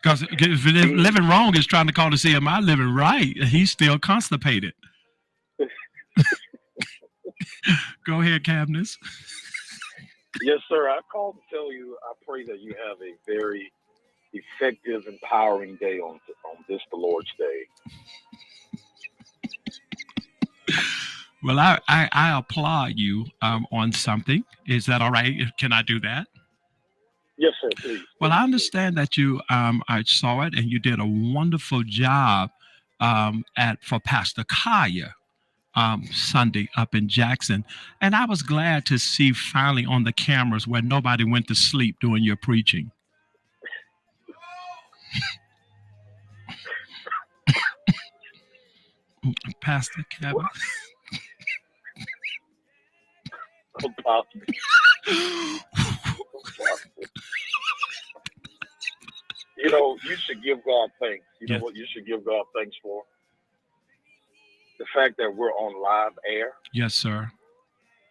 Speaker 2: Because if living wrong is trying to call to see am I living right, he's still constipated. Go ahead, Cabness.
Speaker 18: Yes, sir. I called to tell you I pray that you have a very effective, empowering day on this, the Lord's Day.
Speaker 2: Well, I applaud you on something. Is that all right? Can I do that?
Speaker 18: Yes, sir, please.
Speaker 2: Well, I understand that you, I saw it, and you did a wonderful job for Pastor Kaya. Sunday up in Jackson, and I was glad to see finally on the cameras where nobody went to sleep during your preaching. Pastor Kevin.
Speaker 18: You know, you should give God thanks. You know what you should give God thanks for? The fact that we're on live air.
Speaker 2: Yes, sir.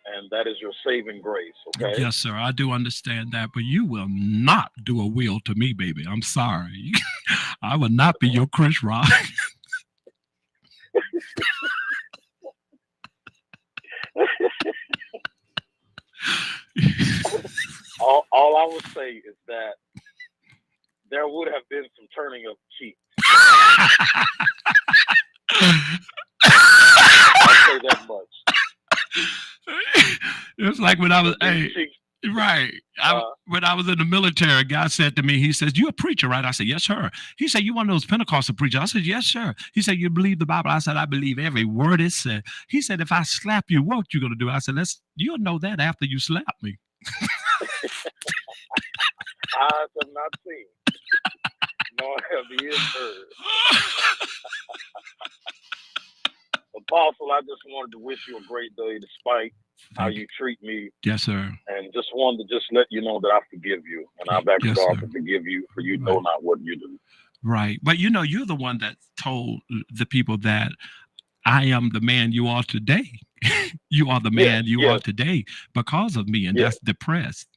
Speaker 18: And that is your saving grace, okay?
Speaker 2: Yes, sir. I do understand that, but you will not do a will to me, baby. I'm sorry. I will not be your Chris Rock.
Speaker 18: all I would say is that there would have been some turning of cheeks. I'll say that much.
Speaker 2: It's like when I was when I was in the military, a guy said to me, he says, "You a preacher, right?" I said, "Yes, sir." He said, "You one of those Pentecostal preachers?" I said, "Yes, sir." He said, "You believe the Bible?" I said, "I believe every word it said." He said, "If I slap you, what you gonna do?" I said, "You'll know that after you slap me."
Speaker 18: Eyes have not seen, nor have ears heard. Apostle, I just wanted to wish you a great day despite how you treat me.
Speaker 2: Yes, sir.
Speaker 18: And just wanted to just let you know that I forgive you. And I've asked God to forgive you, for you know not what you do.
Speaker 2: Right. But you know, you're the one that told the people that I am the man you are today. You are the man you are today because of me. And that's depressed.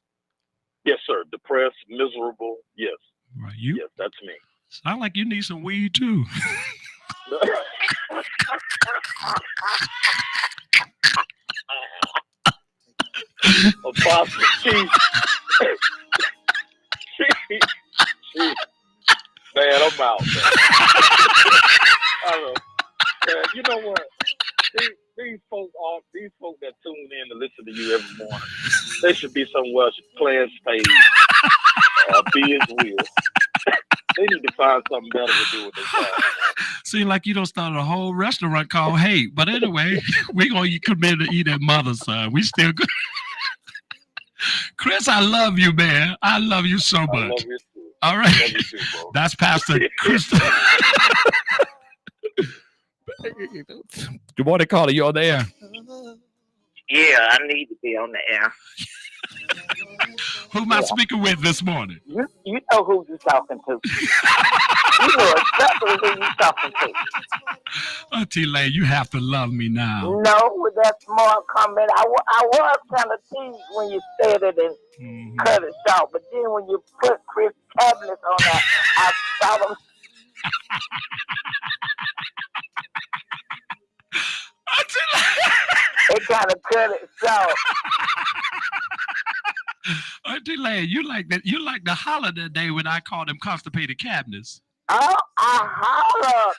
Speaker 18: Yes, sir. Depressed, miserable. Yes.
Speaker 2: Right.
Speaker 18: Yes, that's me.
Speaker 2: Sound like you need some weed too.
Speaker 18: Apostle, man, I'm out. Man. You know what? These folks that tune in to listen to you every morning, they should be somewhere playing spades, be his will. They need to find something better to do with their time.
Speaker 2: Seem like you don't start a whole restaurant called Hate. But anyway, we're going to come in to eat at Mother's, son. We still good. Chris, I love you, man. I love you so much.
Speaker 18: I love you too.
Speaker 2: All right.
Speaker 18: I love you too, bro.
Speaker 2: That's Pastor Chris. Good morning, caller. You on the air?
Speaker 4: Yeah, I need to be on the air.
Speaker 2: Who am I speaking with this morning?
Speaker 4: You know who you're talking to. You know exactly who you're talking to.
Speaker 2: Auntie Lane, you have to love me now.
Speaker 4: No, with that small comment, I was kind of teased when you said it and cut it short. But then when you put Chris Tablets on that, I saw them. It kind of cut it short.
Speaker 2: Auntie Lane, you like that? You like the holiday day when I called them constipated cabinets?
Speaker 4: Oh, I holler.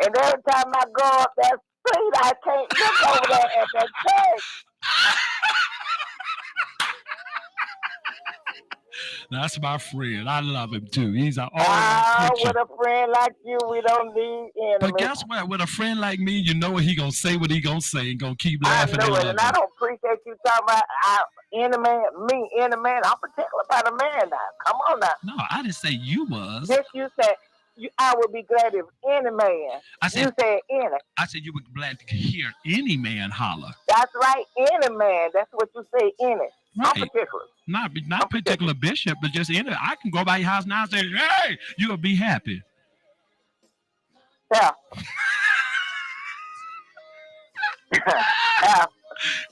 Speaker 4: And every time I go up that street, I can't look over there at that church.
Speaker 2: That's my friend. I love him too. He's an
Speaker 4: with a friend like you, we don't need enemies.
Speaker 2: But guess what? With a friend like me, you know what he gonna say, what he gonna say, and gonna keep laughing.
Speaker 4: I know it, and I don't appreciate you talking about enemy man. I'm particular about a man now. Come on now.
Speaker 2: No, I didn't say you was.
Speaker 4: Yes, you said. I would be glad if any man.
Speaker 2: I said,
Speaker 4: you said any.
Speaker 2: I said you would be glad to hear any man holler.
Speaker 4: That's right, any man. That's what you say, any.
Speaker 2: Right.
Speaker 4: I'm particular.
Speaker 2: Not particular bishop, but just any. I can go by your house now and say, "Hey, you'll be happy."
Speaker 4: Yeah. Yeah.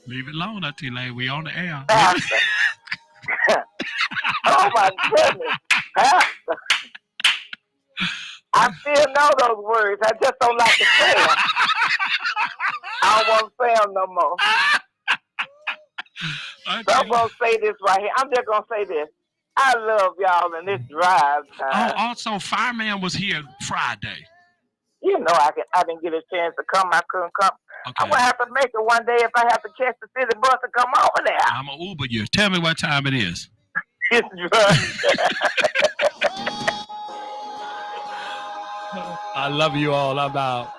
Speaker 2: Leave it alone, Auntie Lane. We on the air.
Speaker 4: Oh my goodness. I still know those words. I just don't like to say them. I don't want to say them no more. So I'm going to say this right here. I'm just going to say this. I love y'all in this drive time.
Speaker 2: Oh, also, Fireman was here Friday.
Speaker 4: You know, I didn't get a chance to come. I couldn't come. Okay. I'm going to have to make it one day if I have to catch the city bus to come over there.
Speaker 2: I'm going to Uber you. Tell me what time it is.
Speaker 4: It's
Speaker 2: I love you all. I'm out.